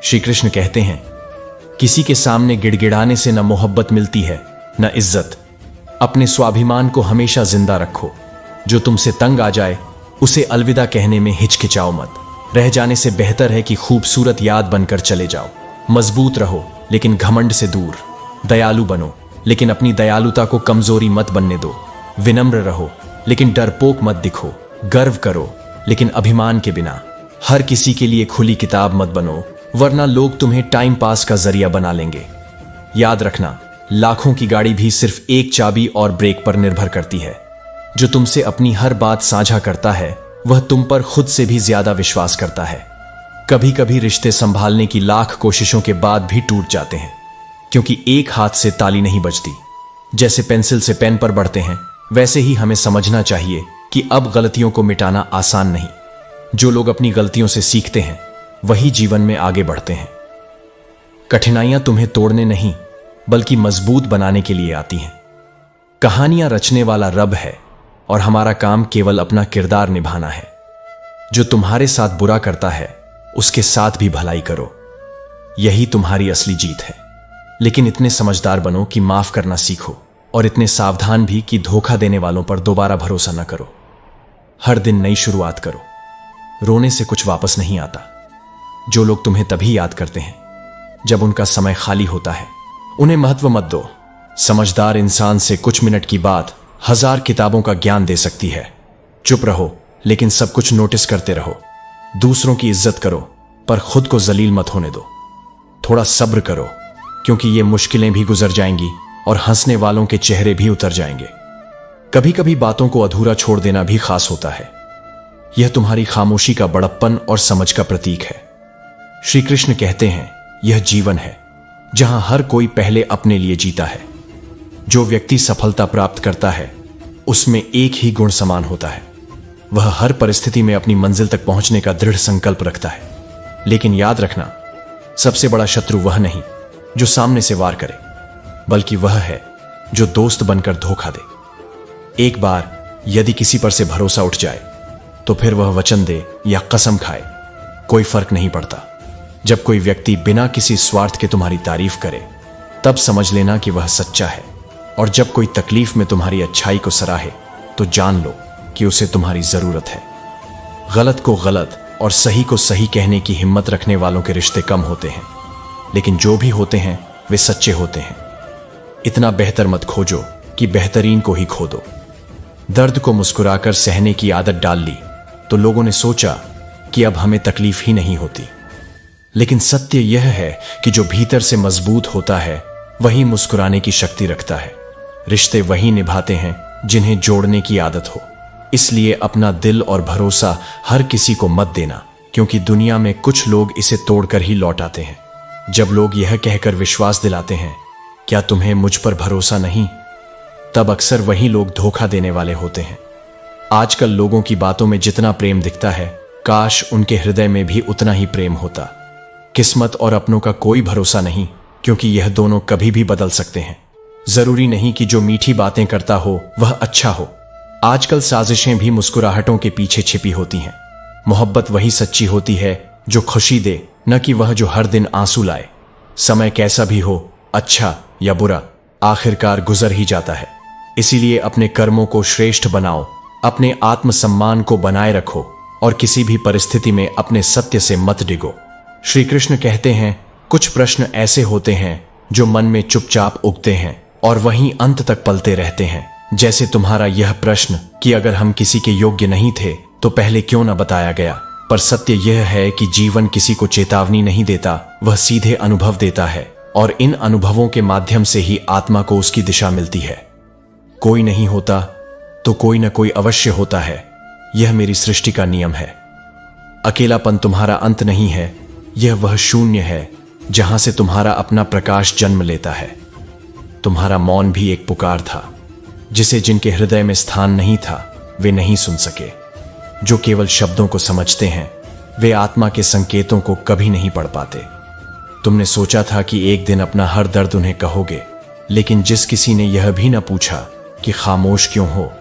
श्री कृष्ण कहते हैं, किसी के सामने गिड़गिड़ाने से न मोहब्बत मिलती है न इज्जत। अपने स्वाभिमान को हमेशा जिंदा रखो। जो तुमसे तंग आ जाए उसे अलविदा कहने में हिचकिचाओ मत। रह जाने से बेहतर है कि खूबसूरत याद बनकर चले जाओ। मजबूत रहो लेकिन घमंड से दूर। दयालु बनो लेकिन अपनी दयालुता को कमजोरी मत बनने दो। विनम्र रहो लेकिन डरपोक मत दिखो। गर्व करो लेकिन अभिमान के बिना। हर किसी के लिए खुली किताब मत बनो, वरना लोग तुम्हें टाइम पास का जरिया बना लेंगे। याद रखना, लाखों की गाड़ी भी सिर्फ एक चाबी और ब्रेक पर निर्भर करती है। जो तुमसे अपनी हर बात साझा करता है वह तुम पर खुद से भी ज्यादा विश्वास करता है। कभी कभी रिश्ते संभालने की लाख कोशिशों के बाद भी टूट जाते हैं, क्योंकि एक हाथ से ताली नहीं बजती। जैसे पेंसिल से पेन पर बढ़ते हैं, वैसे ही हमें समझना चाहिए कि अब गलतियों को मिटाना आसान नहीं। जो लोग अपनी गलतियों से सीखते हैं वही जीवन में आगे बढ़ते हैं। कठिनाइयां तुम्हें तोड़ने नहीं बल्कि मजबूत बनाने के लिए आती हैं। कहानियां रचने वाला रब है और हमारा काम केवल अपना किरदार निभाना है। जो तुम्हारे साथ बुरा करता है उसके साथ भी भलाई करो, यही तुम्हारी असली जीत है। लेकिन इतने समझदार बनो कि माफ करना सीखो, और इतने सावधान भी कि धोखा देने वालों पर दोबारा भरोसा न करो। हर दिन नई शुरुआत करो। रोने से कुछ वापस नहीं आता। जो लोग तुम्हें तभी याद करते हैं जब उनका समय खाली होता है, उन्हें महत्व मत दो। समझदार इंसान से कुछ मिनट की बात 1000 किताबों का ज्ञान दे सकती है। चुप रहो लेकिन सब कुछ नोटिस करते रहो। दूसरों की इज्जत करो पर खुद को जलील मत होने दो। थोड़ा सब्र करो, क्योंकि ये मुश्किलें भी गुजर जाएंगी और हंसने वालों के चेहरे भी उतर जाएंगे। कभी कभी बातों को अधूरा छोड़ देना भी खास होता है। यह तुम्हारी खामोशी का बड़प्पन और समझ का प्रतीक है। श्री कृष्ण कहते हैं, यह जीवन है जहां हर कोई पहले अपने लिए जीता है। जो व्यक्ति सफलता प्राप्त करता है उसमें एक ही गुण समान होता है। वह हर परिस्थिति में अपनी मंजिल तक पहुंचने का दृढ़ संकल्प रखता है। लेकिन याद रखना, सबसे बड़ा शत्रु वह नहीं जो सामने से वार करे, बल्कि वह है जो दोस्त बनकर धोखा दे। एक बार यदि किसी पर से भरोसा उठ जाए तो फिर वह वचन दे या कसम खाए, कोई फर्क नहीं पड़ता। जब कोई व्यक्ति बिना किसी स्वार्थ के तुम्हारी तारीफ करे, तब समझ लेना कि वह सच्चा है। और जब कोई तकलीफ में तुम्हारी अच्छाई को सराहे, तो जान लो कि उसे तुम्हारी जरूरत है। गलत को गलत और सही को सही कहने की हिम्मत रखने वालों के रिश्ते कम होते हैं, लेकिन जो भी होते हैं वे सच्चे होते हैं। इतना बेहतर मत खोजो कि बेहतरीन को ही खो दो। दर्द को मुस्कुराकर सहने की आदत डाल ली तो लोगों ने सोचा कि अब हमें तकलीफ ही नहीं होती, लेकिन सत्य यह है कि जो भीतर से मजबूत होता है वही मुस्कुराने की शक्ति रखता है। रिश्ते वही निभाते हैं जिन्हें जोड़ने की आदत हो। इसलिए अपना दिल और भरोसा हर किसी को मत देना, क्योंकि दुनिया में कुछ लोग इसे तोड़कर ही लौट आते हैं। जब लोग यह कहकर विश्वास दिलाते हैं, क्या तुम्हें मुझ पर भरोसा नहीं, तब अक्सर वही लोग धोखा देने वाले होते हैं। आजकल लोगों की बातों में जितना प्रेम दिखता है, काश उनके हृदय में भी उतना ही प्रेम होता। किस्मत और अपनों का कोई भरोसा नहीं, क्योंकि यह दोनों कभी भी बदल सकते हैं। जरूरी नहीं कि जो मीठी बातें करता हो वह अच्छा हो। आजकल साजिशें भी मुस्कुराहटों के पीछे छिपी होती हैं। मोहब्बत वही सच्ची होती है जो खुशी दे, न कि वह जो हर दिन आंसू लाए। समय कैसा भी हो, अच्छा या बुरा, आखिरकार गुजर ही जाता है। इसीलिए अपने कर्मों को श्रेष्ठ बनाओ, अपने आत्मसम्मान को बनाए रखो और किसी भी परिस्थिति में अपने सत्य से मत डिगो। श्री कृष्ण कहते हैं, कुछ प्रश्न ऐसे होते हैं जो मन में चुपचाप उगते हैं और वहीं अंत तक पलते रहते हैं। जैसे तुम्हारा यह प्रश्न कि अगर हम किसी के योग्य नहीं थे तो पहले क्यों न बताया गया। पर सत्य यह है कि जीवन किसी को चेतावनी नहीं देता, वह सीधे अनुभव देता है, और इन अनुभवों के माध्यम से ही आत्मा को उसकी दिशा मिलती है। कोई नहीं होता तो कोई न कोई अवश्य होता है, यह मेरी सृष्टि का नियम है। अकेलापन तुम्हारा अंत नहीं है, यह वह शून्य है जहां से तुम्हारा अपना प्रकाश जन्म लेता है। तुम्हारा मौन भी एक पुकार था, जिसे जिनके हृदय में स्थान नहीं था वे नहीं सुन सके। जो केवल शब्दों को समझते हैं वे आत्मा के संकेतों को कभी नहीं पढ़ पाते। तुमने सोचा था कि एक दिन अपना हर दर्द उन्हें कहोगे, लेकिन जिस किसी ने यह भी न पूछा कि खामोश क्यों हो,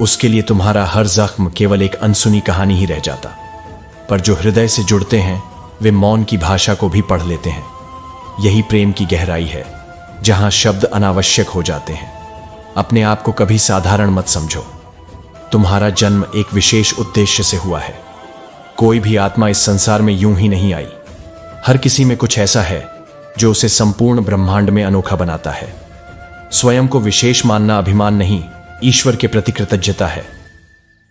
उसके लिए तुम्हारा हर जख्म केवल एक अनसुनी कहानी ही रह जाता। पर जो हृदय से जुड़ते हैं वे मौन की भाषा को भी पढ़ लेते हैं। यही प्रेम की गहराई है, जहां शब्द अनावश्यक हो जाते हैं। अपने आप को कभी साधारण मत समझो। तुम्हारा जन्म एक विशेष उद्देश्य से हुआ है। कोई भी आत्मा इस संसार में यूं ही नहीं आई। हर किसी में कुछ ऐसा है जो उसे संपूर्ण ब्रह्मांड में अनोखा बनाता है। स्वयं को विशेष मानना अभिमान नहीं, ईश्वर के प्रति कृतज्ञता है।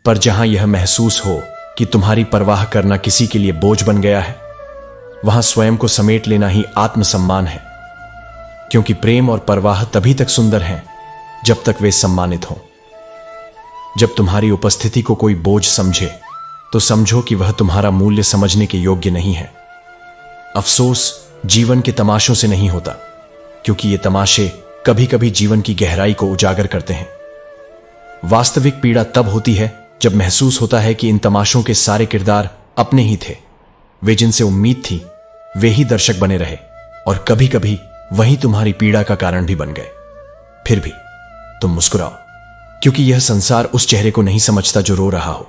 पर जहां यह महसूस हो कि तुम्हारी परवाह करना किसी के लिए बोझ बन गया है, वहां स्वयं को समेट लेना ही आत्मसम्मान है। क्योंकि प्रेम और परवाह तभी तक सुंदर हैं जब तक वे सम्मानित हों। जब तुम्हारी उपस्थिति को कोई बोझ समझे तो समझो कि वह तुम्हारा मूल्य समझने के योग्य नहीं है। अफसोस जीवन के तमाशों से नहीं होता, क्योंकि ये तमाशे कभी कभी जीवन की गहराई को उजागर करते हैं। वास्तविक पीड़ा तब होती है जब महसूस होता है कि इन तमाशों के सारे किरदार अपने ही थे। वे जिनसे उम्मीद थी वे ही दर्शक बने रहे, और कभी कभी वही तुम्हारी पीड़ा का कारण भी बन गए। फिर भी तुम मुस्कुराओ, क्योंकि यह संसार उस चेहरे को नहीं समझता जो रो रहा हो।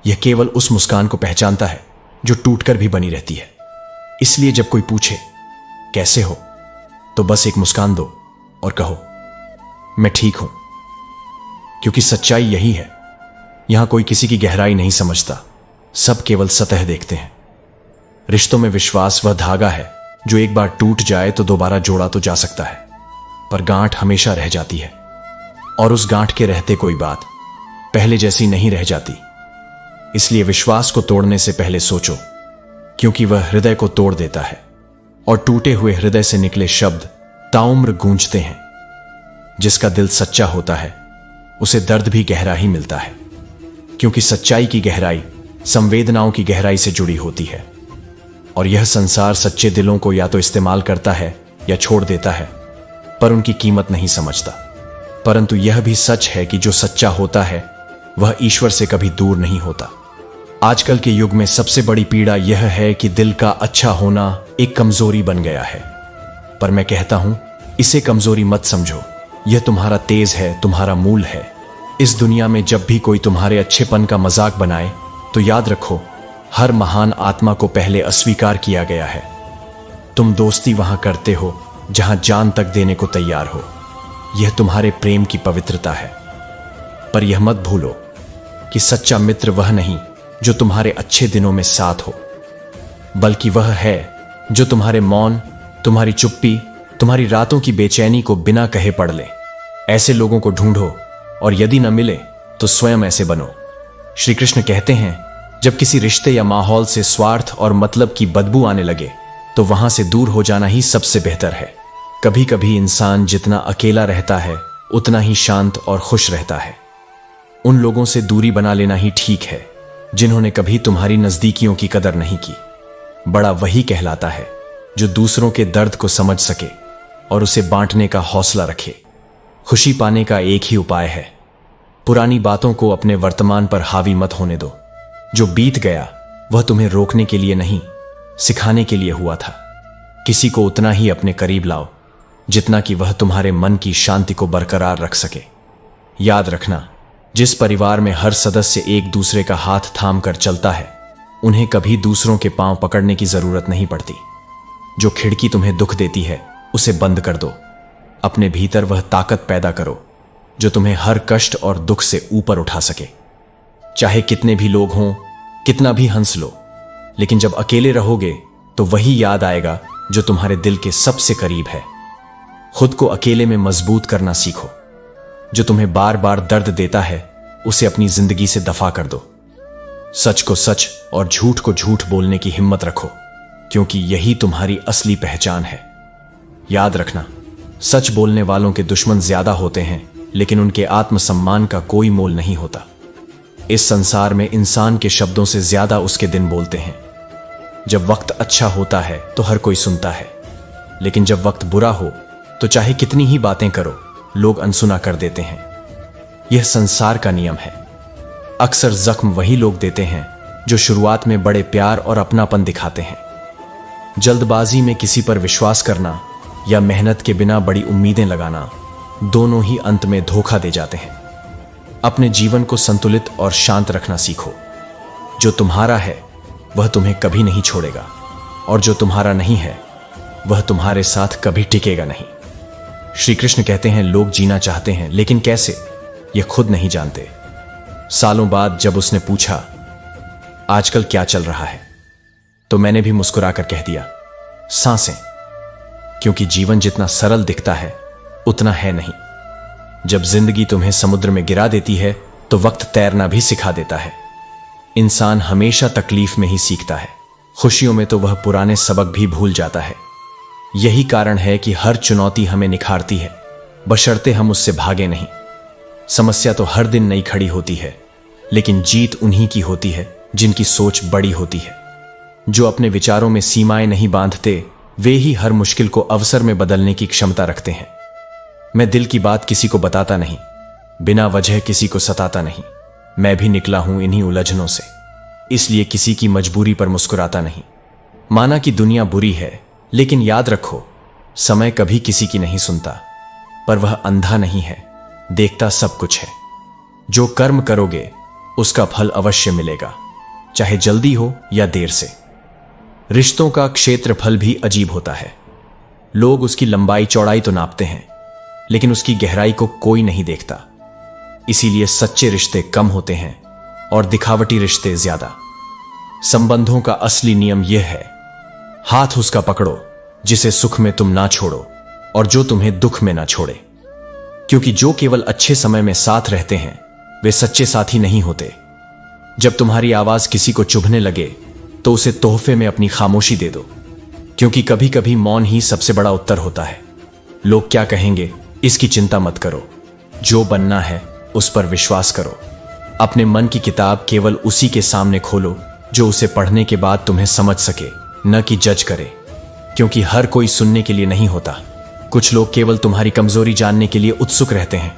यह केवल उस मुस्कान को पहचानता है जो टूटकर भी बनी रहती है। इसलिए जब कोई पूछे कैसे हो, तो बस एक मुस्कान दो और कहो, मैं ठीक हूं। क्योंकि सच्चाई यही है, यहां कोई किसी की गहराई नहीं समझता, सब केवल सतह देखते हैं। रिश्तों में विश्वास वह धागा है जो एक बार टूट जाए तो दोबारा जोड़ा तो जा सकता है, पर गांठ हमेशा रह जाती है, और उस गांठ के रहते कोई बात पहले जैसी नहीं रह जाती। इसलिए विश्वास को तोड़ने से पहले सोचो, क्योंकि वह हृदय को तोड़ देता है, और टूटे हुए हृदय से निकले शब्द ताउम्र गूंजते हैं। जिसका दिल सच्चा होता है उसे दर्द भी गहरा ही मिलता है, क्योंकि सच्चाई की गहराई संवेदनाओं की गहराई से जुड़ी होती है। और यह संसार सच्चे दिलों को या तो इस्तेमाल करता है या छोड़ देता है, पर उनकी कीमत नहीं समझता। परंतु यह भी सच है कि जो सच्चा होता है वह ईश्वर से कभी दूर नहीं होता। आजकल के युग में सबसे बड़ी पीड़ा यह है कि दिल का अच्छा होना एक कमजोरी बन गया है। पर मैं कहता हूं, इसे कमजोरी मत समझो। यह तुम्हारा तेज है, तुम्हारा मूल है। इस दुनिया में जब भी कोई तुम्हारे अच्छेपन का मजाक बनाए तो याद रखो, हर महान आत्मा को पहले अस्वीकार किया गया है। तुम दोस्ती वहां करते हो जहां जान तक देने को तैयार हो। यह तुम्हारे प्रेम की पवित्रता है। पर यह मत भूलो कि सच्चा मित्र वह नहीं जो तुम्हारे अच्छे दिनों में साथ हो, बल्कि वह है जो तुम्हारे मौन, तुम्हारी चुप्पी, तुम्हारी रातों की बेचैनी को बिना कहे पढ़ ले। ऐसे लोगों को ढूंढो और यदि न मिले तो स्वयं ऐसे बनो। श्री कृष्ण कहते हैं, जब किसी रिश्ते या माहौल से स्वार्थ और मतलब की बदबू आने लगे तो वहां से दूर हो जाना ही सबसे बेहतर है। कभी कभी इंसान जितना अकेला रहता है उतना ही शांत और खुश रहता है। उन लोगों से दूरी बना लेना ही ठीक है जिन्होंने कभी तुम्हारी नजदीकियों की कदर नहीं की। बड़ा वही कहलाता है जो दूसरों के दर्द को समझ सके और उसे बांटने का हौसला रखे। खुशी पाने का एक ही उपाय है, पुरानी बातों को अपने वर्तमान पर हावी मत होने दो। जो बीत गया वह तुम्हें रोकने के लिए नहीं, सिखाने के लिए हुआ था। किसी को उतना ही अपने करीब लाओ जितना कि वह तुम्हारे मन की शांति को बरकरार रख सके। याद रखना, जिस परिवार में हर सदस्य एक दूसरे का हाथ थाम कर चलता है, उन्हें कभी दूसरों के पांव पकड़ने की जरूरत नहीं पड़ती। जो खिड़की तुम्हें दुख देती है उसे बंद कर दो। अपने भीतर वह ताकत पैदा करो जो तुम्हें हर कष्ट और दुख से ऊपर उठा सके। चाहे कितने भी लोग हों, कितना भी हंस लो, लेकिन जब अकेले रहोगे तो वही याद आएगा जो तुम्हारे दिल के सबसे करीब है। खुद को अकेले में मजबूत करना सीखो। जो तुम्हें बार बार दर्द देता है उसे अपनी जिंदगी से दफा कर दो। सच को सच और झूठ को झूठ बोलने की हिम्मत रखो, क्योंकि यही तुम्हारी असली पहचान है। याद रखना, सच बोलने वालों के दुश्मन ज्यादा होते हैं, लेकिन उनके आत्मसम्मान का कोई मोल नहीं होता। इस संसार में इंसान के शब्दों से ज्यादा उसके दिन बोलते हैं। जब वक्त अच्छा होता है तो हर कोई सुनता है, लेकिन जब वक्त बुरा हो तो चाहे कितनी ही बातें करो, लोग अनसुना कर देते हैं। यह संसार का नियम है। अक्सर जख्म वही लोग देते हैं जो शुरुआत में बड़े प्यार और अपनापन दिखाते हैं। जल्दबाजी में किसी पर विश्वास करना या मेहनत के बिना बड़ी उम्मीदें लगाना, दोनों ही अंत में धोखा दे जाते हैं। अपने जीवन को संतुलित और शांत रखना सीखो। जो तुम्हारा है वह तुम्हें कभी नहीं छोड़ेगा, और जो तुम्हारा नहीं है वह तुम्हारे साथ कभी टिकेगा नहीं। श्री कृष्ण कहते हैं, लोग जीना चाहते हैं लेकिन कैसे, यह खुद नहीं जानते। सालों बाद जब उसने पूछा, आजकल क्या चल रहा है, तो मैंने भी मुस्कुराकर कह दिया, सांसें। क्योंकि जीवन जितना सरल दिखता है उतना है नहीं। जब जिंदगी तुम्हें समुद्र में गिरा देती है तो वक्त तैरना भी सिखा देता है। इंसान हमेशा तकलीफ में ही सीखता है, खुशियों में तो वह पुराने सबक भी भूल जाता है। यही कारण है कि हर चुनौती हमें निखारती है, बशर्ते हम उससे भागे नहीं। समस्या तो हर दिन नई खड़ी होती है, लेकिन जीत उन्हीं की होती है जिनकी सोच बड़ी होती है। जो अपने विचारों में सीमाएं नहीं बांधते, वे ही हर मुश्किल को अवसर में बदलने की क्षमता रखते हैं। मैं दिल की बात किसी को बताता नहीं, बिना वजह किसी को सताता नहीं। मैं भी निकला हूं इन्हीं उलझनों से, इसलिए किसी की मजबूरी पर मुस्कुराता नहीं। माना कि दुनिया बुरी है, लेकिन याद रखो, समय कभी किसी की नहीं सुनता, पर वह अंधा नहीं है, देखता सब कुछ है। जो कर्म करोगे उसका फल अवश्य मिलेगा, चाहे जल्दी हो या देर से। रिश्तों का क्षेत्रफल भी अजीब होता है। लोग उसकी लंबाई चौड़ाई तो नापते हैं, लेकिन उसकी गहराई को कोई नहीं देखता। इसीलिए सच्चे रिश्ते कम होते हैं और दिखावटी रिश्ते ज्यादा। संबंधों का असली नियम यह है, हाथ उसका पकड़ो जिसे सुख में तुम ना छोड़ो और जो तुम्हें दुख में ना छोड़े। क्योंकि जो केवल अच्छे समय में साथ रहते हैं वे सच्चे साथी नहीं होते। जब तुम्हारी आवाज किसी को चुभने लगे तो उसे तोहफे में अपनी खामोशी दे दो, क्योंकि कभी कभी मौन ही सबसे बड़ा उत्तर होता है। लोग क्या कहेंगे इसकी चिंता मत करो, जो बनना है उस पर विश्वास करो। अपने मन की किताब केवल उसी के सामने खोलो जो उसे पढ़ने के बाद तुम्हें समझ सके, न कि जज करे। क्योंकि हर कोई सुनने के लिए नहीं होता। कुछ लोग केवल तुम्हारी कमजोरी जानने के लिए उत्सुक रहते हैं।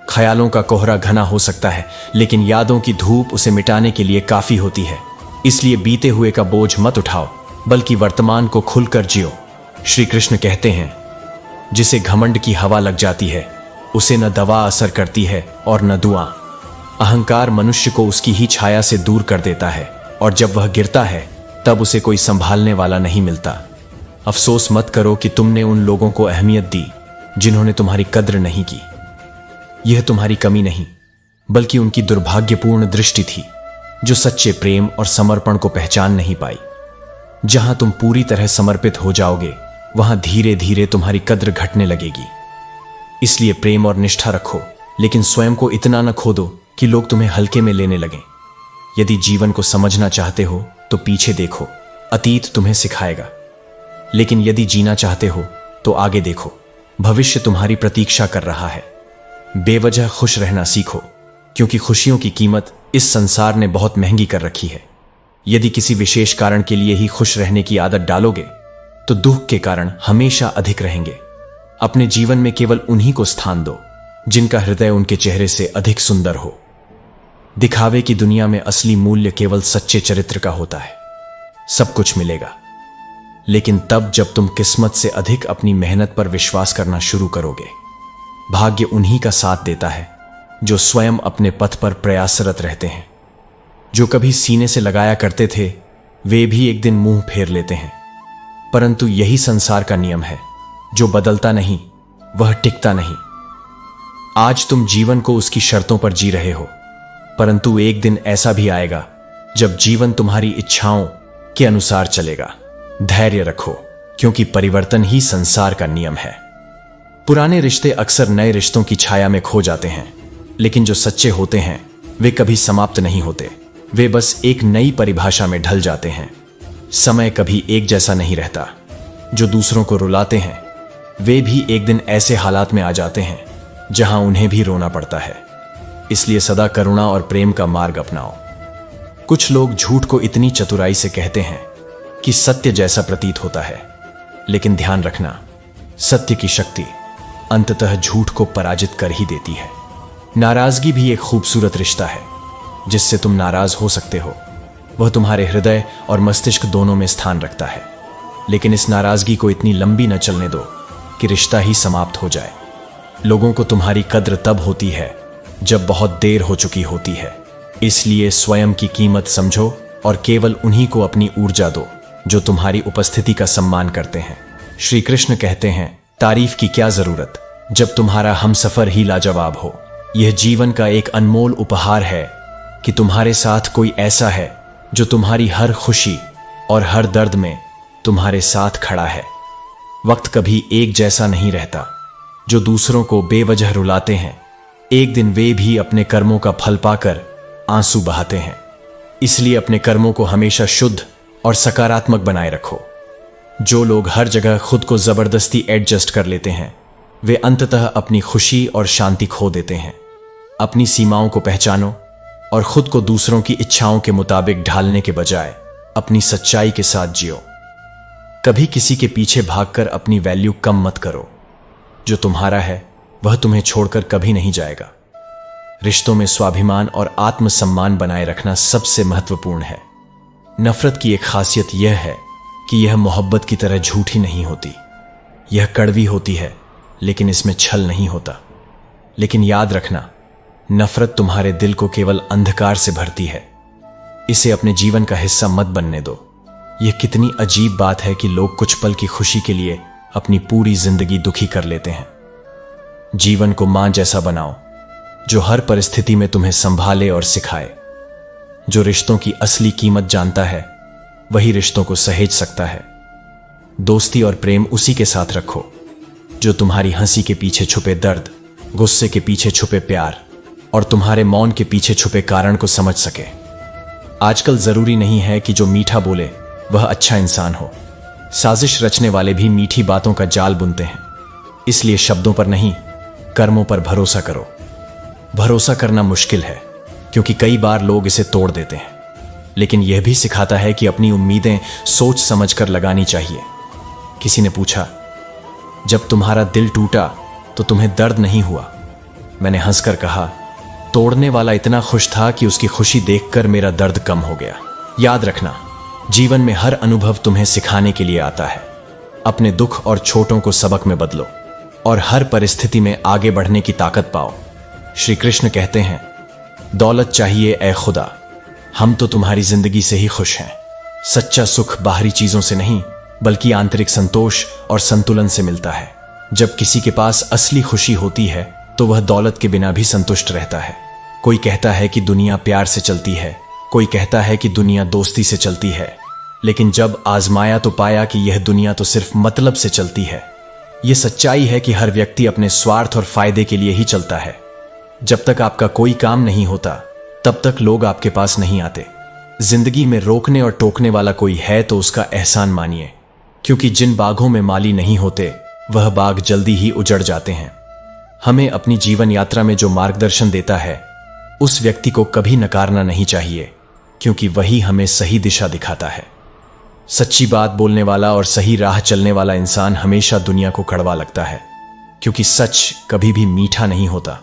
ख्यालों का कोहरा घना हो सकता है, लेकिन यादों की धूप उसे मिटाने के लिए काफी होती है। इसलिए बीते हुए का बोझ मत उठाओ, बल्कि वर्तमान को खुलकर जियो। श्री कृष्ण कहते हैं, जिसे घमंड की हवा लग जाती है उसे न दवा असर करती है और न दुआ। अहंकार मनुष्य को उसकी ही छाया से दूर कर देता है और जब वह गिरता है तब उसे कोई संभालने वाला नहीं मिलता। अफसोस मत करो कि तुमने उन लोगों को अहमियत दी जिन्होंने तुम्हारी कद्र नहीं की। यह तुम्हारी कमी नहीं बल्कि उनकी दुर्भाग्यपूर्ण दृष्टि थी, जो सच्चे प्रेम और समर्पण को पहचान नहीं पाई। जहां तुम पूरी तरह समर्पित हो जाओगे वहां धीरे धीरे तुम्हारी कद्र घटने लगेगी। इसलिए प्रेम और निष्ठा रखो, लेकिन स्वयं को इतना न खो दो कि लोग तुम्हें हल्के में लेने लगें। यदि जीवन को समझना चाहते हो तो पीछे देखो, अतीत तुम्हें सिखाएगा। लेकिन यदि जीना चाहते हो तो आगे देखो, भविष्य तुम्हारी प्रतीक्षा कर रहा है। बेवजह खुश रहना सीखो, क्योंकि खुशियों की कीमत इस संसार ने बहुत महंगी कर रखी है। यदि किसी विशेष कारण के लिए ही खुश रहने की आदत डालोगे तो दुख के कारण हमेशा अधिक रहेंगे। अपने जीवन में केवल उन्हीं को स्थान दो जिनका हृदय उनके चेहरे से अधिक सुंदर हो। दिखावे की दुनिया में असली मूल्य केवल सच्चे चरित्र का होता है। सब कुछ मिलेगा, लेकिन तब जब तुम किस्मत से अधिक अपनी मेहनत पर विश्वास करना शुरू करोगे। भाग्य उन्हीं का साथ देता है जो स्वयं अपने पथ पर प्रयासरत रहते हैं। जो कभी सीने से लगाया करते थे वे भी एक दिन मुंह फेर लेते हैं, परंतु यही संसार का नियम है, जो बदलता नहीं वह टिकता नहीं। आज तुम जीवन को उसकी शर्तों पर जी रहे हो, परंतु एक दिन ऐसा भी आएगा जब जीवन तुम्हारी इच्छाओं के अनुसार चलेगा। धैर्य रखो, क्योंकि परिवर्तन ही संसार का नियम है। पुराने रिश्ते अक्सर नए रिश्तों की छाया में खो जाते हैं, लेकिन जो सच्चे होते हैं वे कभी समाप्त नहीं होते। वे बस एक नई परिभाषा में ढल जाते हैं। समय कभी एक जैसा नहीं रहता। जो दूसरों को रुलाते हैं वे भी एक दिन ऐसे हालात में आ जाते हैं जहां उन्हें भी रोना पड़ता है। इसलिए सदा करुणा और प्रेम का मार्ग अपनाओ। कुछ लोग झूठ को इतनी चतुराई से कहते हैं कि सत्य जैसा प्रतीत होता है, लेकिन ध्यान रखना, सत्य की शक्ति अंततः झूठ को पराजित कर ही देती है। नाराजगी भी एक खूबसूरत रिश्ता है जिससे तुम नाराज हो सकते हो। वह तुम्हारे हृदय और मस्तिष्क दोनों में स्थान रखता है, लेकिन इस नाराजगी को इतनी लंबी न चलने दो कि रिश्ता ही समाप्त हो जाए। लोगों को तुम्हारी कद्र तब होती है जब बहुत देर हो चुकी होती है। इसलिए स्वयं की कीमत समझो और केवल उन्हीं को अपनी ऊर्जा दो जो तुम्हारी उपस्थिति का सम्मान करते हैं। श्री कृष्ण कहते हैं, तारीफ की क्या जरूरत जब तुम्हारा हमसफर ही लाजवाब हो। यह जीवन का एक अनमोल उपहार है कि तुम्हारे साथ कोई ऐसा है जो तुम्हारी हर खुशी और हर दर्द में तुम्हारे साथ खड़ा है। वक्त कभी एक जैसा नहीं रहता। जो दूसरों को बेवजह रुलाते हैं एक दिन वे भी अपने कर्मों का फल पाकर आंसू बहाते हैं। इसलिए अपने कर्मों को हमेशा शुद्ध और सकारात्मक बनाए रखो। जो लोग हर जगह खुद को जबरदस्ती एडजस्ट कर लेते हैं वे अंततः अपनी खुशी और शांति खो देते हैं। अपनी सीमाओं को पहचानो और खुद को दूसरों की इच्छाओं के मुताबिक ढालने के बजाय अपनी सच्चाई के साथ जियो। कभी किसी के पीछे भागकर अपनी वैल्यू कम मत करो। जो तुम्हारा है वह तुम्हें छोड़कर कभी नहीं जाएगा। रिश्तों में स्वाभिमान और आत्मसम्मान बनाए रखना सबसे महत्वपूर्ण है। नफरत की एक खासियत यह है कि यह मोहब्बत की तरह झूठी नहीं होती। यह कड़वी होती है, लेकिन इसमें छल नहीं होता। लेकिन याद रखना, नफरत तुम्हारे दिल को केवल अंधकार से भरती है। इसे अपने जीवन का हिस्सा मत बनने दो। यह कितनी अजीब बात है कि लोग कुछ पल की खुशी के लिए अपनी पूरी जिंदगी दुखी कर लेते हैं। जीवन को मां जैसा बनाओ, जो हर परिस्थिति में तुम्हें संभाले और सिखाए। जो रिश्तों की असली कीमत जानता है वही रिश्तों को सहेज सकता है। दोस्ती और प्रेम उसी के साथ रखो जो तुम्हारी हंसी के पीछे छुपे दर्द, गुस्से के पीछे छुपे प्यार और तुम्हारे मौन के पीछे छुपे कारण को समझ सके। आजकल जरूरी नहीं है कि जो मीठा बोले वह अच्छा इंसान हो। साजिश रचने वाले भी मीठी बातों का जाल बुनते हैं। इसलिए शब्दों पर नहीं, कर्मों पर भरोसा करो। भरोसा करना मुश्किल है क्योंकि कई बार लोग इसे तोड़ देते हैं, लेकिन यह भी सिखाता है कि अपनी उम्मीदें सोच समझकर लगानी चाहिए। किसी ने पूछा, जब तुम्हारा दिल टूटा तो तुम्हें दर्द नहीं हुआ? मैंने हंसकर कहा, तोड़ने वाला इतना खुश था कि उसकी खुशी देखकर मेरा दर्द कम हो गया। याद रखना, जीवन में हर अनुभव तुम्हें सिखाने के लिए आता है। अपने दुख और छोटों को सबक में बदलो और हर परिस्थिति में आगे बढ़ने की ताकत पाओ। श्री कृष्ण कहते हैं, दौलत चाहिए ए खुदा, हम तो तुम्हारी जिंदगी से ही खुश हैं। सच्चा सुख बाहरी चीजों से नहीं बल्कि आंतरिक संतोष और संतुलन से मिलता है। जब किसी के पास असली खुशी होती है तो वह दौलत के बिना भी संतुष्ट रहता है। कोई कहता है कि दुनिया प्यार से चलती है, कोई कहता है कि दुनिया दोस्ती से चलती है, लेकिन जब आजमाया तो पाया कि यह दुनिया तो सिर्फ मतलब से चलती है। यह सच्चाई है कि हर व्यक्ति अपने स्वार्थ और फायदे के लिए ही चलता है। जब तक आपका कोई काम नहीं होता तब तक लोग आपके पास नहीं आते। जिंदगी में रोकने और टोकने वाला कोई है तो उसका एहसान मानिए, क्योंकि जिन बागों में माली नहीं होते वह बाग जल्दी ही उजड़ जाते हैं। हमें अपनी जीवन यात्रा में जो मार्गदर्शन देता है उस व्यक्ति को कभी नकारना नहीं चाहिए, क्योंकि वही हमें सही दिशा दिखाता है। सच्ची बात बोलने वाला और सही राह चलने वाला इंसान हमेशा दुनिया को कड़वा लगता है, क्योंकि सच कभी भी मीठा नहीं होता।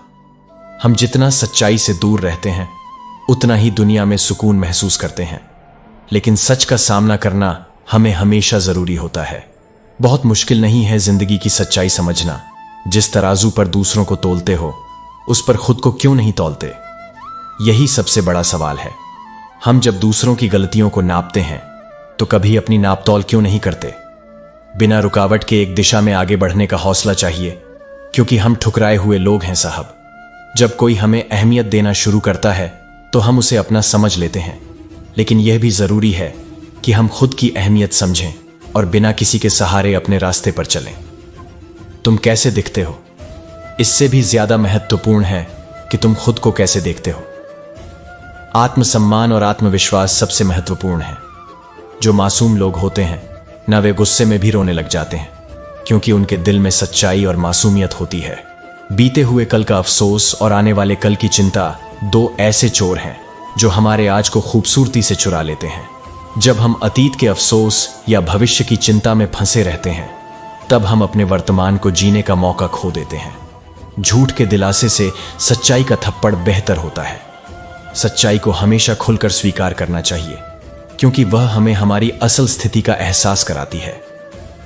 हम जितना सच्चाई से दूर रहते हैं उतना ही दुनिया में सुकून महसूस करते हैं, लेकिन सच का सामना करना हमें हमेशा जरूरी होता है। बहुत मुश्किल नहीं है जिंदगी की सच्चाई समझना। जिस तराजू पर दूसरों को तोलते हो उस पर खुद को क्यों नहीं तौलते? यही सबसे बड़ा सवाल है। हम जब दूसरों की गलतियों को नापते हैं तो कभी अपनी नापतौल क्यों नहीं करते? बिना रुकावट के एक दिशा में आगे बढ़ने का हौसला चाहिए, क्योंकि हम ठुकराए हुए लोग हैं साहब। जब कोई हमें अहमियत देना शुरू करता है तो हम उसे अपना समझ लेते हैं, लेकिन यह भी जरूरी है कि हम खुद की अहमियत समझें और बिना किसी के सहारे अपने रास्ते पर चलें। तुम कैसे दिखते हो, इससे भी ज्यादा महत्वपूर्ण है कि तुम खुद को कैसे देखते हो। आत्मसम्मान और आत्मविश्वास सबसे महत्वपूर्ण है। जो मासूम लोग होते हैं ना वे गुस्से में भी रोने लग जाते हैं, क्योंकि उनके दिल में सच्चाई और मासूमियत होती है। बीते हुए कल का अफसोस और आने वाले कल की चिंता दो ऐसे चोर हैं जो हमारे आज को खूबसूरती से चुरा लेते हैं। जब हम अतीत के अफसोस या भविष्य की चिंता में फंसे रहते हैं तब हम अपने वर्तमान को जीने का मौका खो देते हैं। झूठ के दिलासे से सच्चाई का थप्पड़ बेहतर होता है। सच्चाई को हमेशा खुलकर स्वीकार करना चाहिए, क्योंकि वह हमें हमारी असल स्थिति का एहसास कराती है।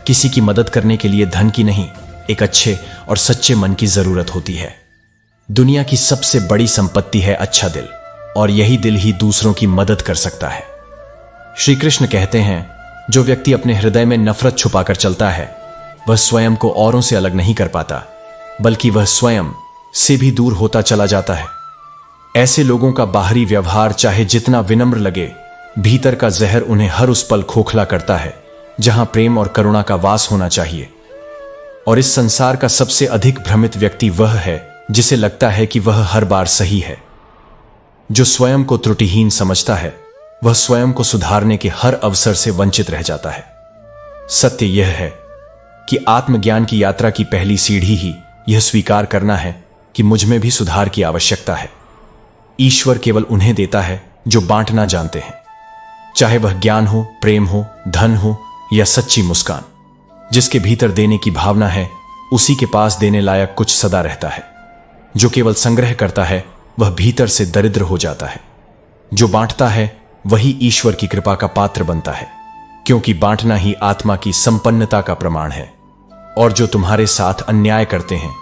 किसी की मदद करने के लिए धन की नहीं, एक अच्छे और सच्चे मन की जरूरत होती है। दुनिया की सबसे बड़ी संपत्ति है अच्छा दिल, और यही दिल ही दूसरों की मदद कर सकता है। श्री कृष्ण कहते हैं, जो व्यक्ति अपने हृदय में नफरत छुपाकर चलता है वह स्वयं को औरों से अलग नहीं कर पाता, बल्कि वह स्वयं से भी दूर होता चला जाता है। ऐसे लोगों का बाहरी व्यवहार चाहे जितना विनम्र लगे, भीतर का जहर उन्हें हर उस पल खोखला करता है जहां प्रेम और करुणा का वास होना चाहिए। और इस संसार का सबसे अधिक भ्रमित व्यक्ति वह है जिसे लगता है कि वह हर बार सही है। जो स्वयं को त्रुटिहीन समझता है वह स्वयं को सुधारने के हर अवसर से वंचित रह जाता है। सत्य यह है कि आत्मज्ञान की यात्रा की पहली सीढ़ी ही यह स्वीकार करना है कि मुझ में भी सुधार की आवश्यकता है। ईश्वर केवल उन्हें देता है जो बांटना जानते हैं, चाहे वह ज्ञान हो, प्रेम हो, धन हो या सच्ची मुस्कान। जिसके भीतर देने की भावना है उसी के पास देने लायक कुछ सदा रहता है। जो केवल संग्रह करता है वह भीतर से दरिद्र हो जाता है। जो बांटता है वही ईश्वर की कृपा का पात्र बनता है, क्योंकि बांटना ही आत्मा की संपन्नता का प्रमाण है। और जो तुम्हारे साथ अन्याय करते हैं,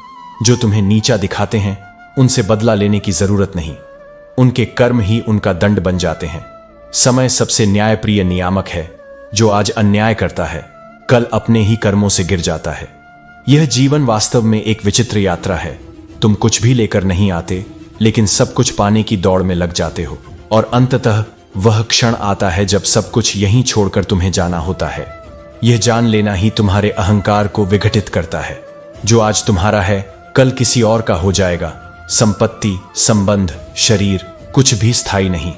जो तुम्हें नीचा दिखाते हैं, उनसे बदला लेने की जरूरत नहीं। उनके कर्म ही उनका दंड बन जाते हैं। समय सबसे न्यायप्रिय नियामक है। जो आज अन्याय करता है कल अपने ही कर्मों से गिर जाता है। यह जीवन वास्तव में एक विचित्र यात्रा है। तुम कुछ भी लेकर नहीं आते, लेकिन सब कुछ पाने की दौड़ में लग जाते हो, और अंततः वह क्षण आता है जब सब कुछ यहीं छोड़कर तुम्हें जाना होता है। यह जान लेना ही तुम्हारे अहंकार को विघटित करता है। जो आज तुम्हारा है कल किसी और का हो जाएगा। संपत्ति, संबंध, शरीर कुछ भी स्थायी नहीं।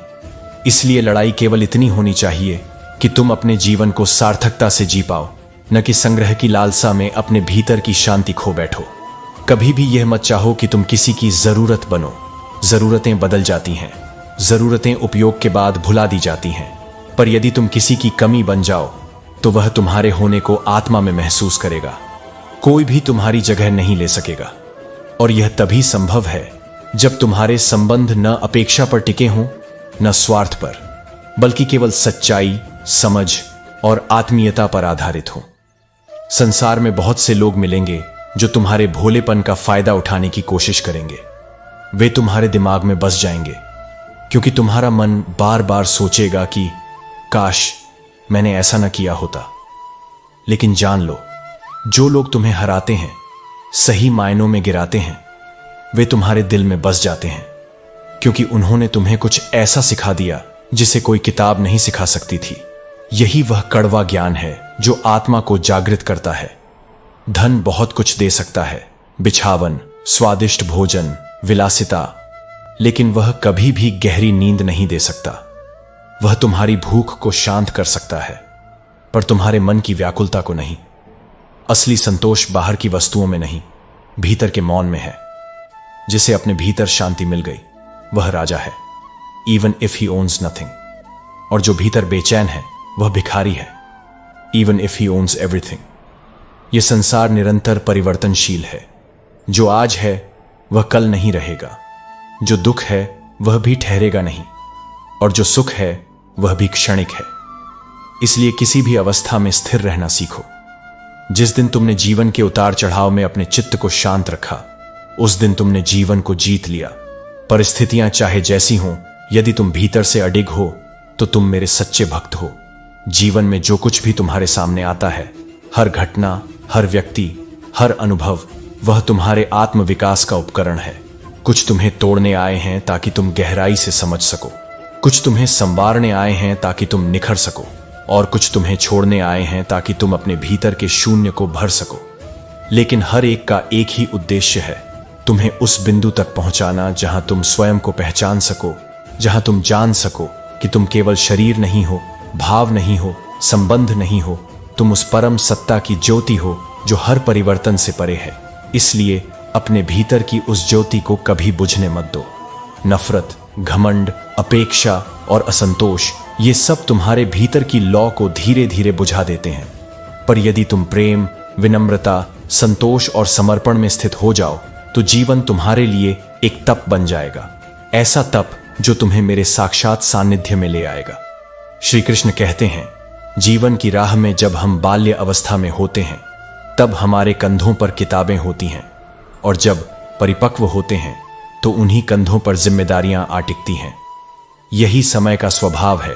इसलिए लड़ाई केवल इतनी होनी चाहिए कि तुम अपने जीवन को सार्थकता से जी पाओ, न कि संग्रह की लालसा में अपने भीतर की शांति खो बैठो। कभी भी यह मत चाहो कि तुम किसी की जरूरत बनो। जरूरतें बदल जाती हैं, जरूरतें उपयोग के बाद भुला दी जाती हैं, पर यदि तुम किसी की कमी बन जाओ तो वह तुम्हारे होने को आत्मा में महसूस करेगा। कोई भी तुम्हारी जगह नहीं ले सकेगा, और यह तभी संभव है जब तुम्हारे संबंध न अपेक्षा पर टिके हों, न स्वार्थ पर, बल्कि केवल सच्चाई, समझ और आत्मीयता पर आधारित हो। संसार में बहुत से लोग मिलेंगे जो तुम्हारे भोलेपन का फायदा उठाने की कोशिश करेंगे। वे तुम्हारे दिमाग में बस जाएंगे क्योंकि तुम्हारा मन बार बार सोचेगा कि काश मैंने ऐसा न किया होता। लेकिन जान लो, जो लोग तुम्हें हराते हैं, सही मायनों में गिराते हैं, वे तुम्हारे दिल में बस जाते हैं क्योंकि उन्होंने तुम्हें कुछ ऐसा सिखा दिया जिसे कोई किताब नहीं सिखा सकती थी। यही वह कड़वा ज्ञान है जो आत्मा को जागृत करता है। धन बहुत कुछ दे सकता है, बिछावन, स्वादिष्ट भोजन, विलासिता, लेकिन वह कभी भी गहरी नींद नहीं दे सकता। वह तुम्हारी भूख को शांत कर सकता है, पर तुम्हारे मन की व्याकुलता को नहीं। असली संतोष बाहर की वस्तुओं में नहीं, भीतर के मौन में है। जिसे अपने भीतर शांति मिल गई, वह राजा है, even if he owns nothing. और जो भीतर बेचैन है, वह भिखारी है, even if he owns everything. यह संसार निरंतर परिवर्तनशील है। जो आज है वह कल नहीं रहेगा, जो दुख है वह भी ठहरेगा नहीं, और जो सुख है वह भी क्षणिक है। इसलिए किसी भी अवस्था में स्थिर रहना सीखो। जिस दिन तुमने जीवन के उतार चढ़ाव में अपने चित्त को शांत रखा, उस दिन तुमने जीवन को जीत लिया। परिस्थितियां चाहे जैसी हों, यदि तुम भीतर से अडिग हो तो तुम मेरे सच्चे भक्त हो। जीवन में जो कुछ भी तुम्हारे सामने आता है, हर घटना, हर व्यक्ति, हर अनुभव, वह तुम्हारे आत्म विकास का उपकरण है। कुछ तुम्हें तोड़ने आए हैं ताकि तुम गहराई से समझ सको, कुछ तुम्हें संवारने आए हैं ताकि तुम निखर सको, और कुछ तुम्हें छोड़ने आए हैं ताकि तुम अपने भीतर के शून्य को भर सको। लेकिन हर एक का एक ही उद्देश्य है, तुम्हें उस बिंदु तक पहुंचाना जहां तुम स्वयं को पहचान सको, जहां तुम जान सको कि तुम केवल शरीर नहीं हो, भाव नहीं हो, संबंध नहीं हो, तुम उस परम सत्ता की ज्योति हो जो हर परिवर्तन से परे है। इसलिए अपने भीतर की उस ज्योति को कभी बुझने मत दो। नफरत, घमंड, अपेक्षा और असंतोष, ये सब तुम्हारे भीतर की लौ को धीरे धीरे बुझा देते हैं। पर यदि तुम प्रेम, विनम्रता, संतोष और समर्पण में स्थित हो जाओ तो जीवन तुम्हारे लिए एक तप बन जाएगा, ऐसा तप जो तुम्हें मेरे साक्षात सानिध्य में ले आएगा। श्री कृष्ण कहते हैं, जीवन की राह में जब हम बाल्य अवस्था में होते हैं तब हमारे कंधों पर किताबें होती हैं, और जब परिपक्व होते हैं तो उन्हीं कंधों पर जिम्मेदारियां आ टिकती हैं। यही समय का स्वभाव है।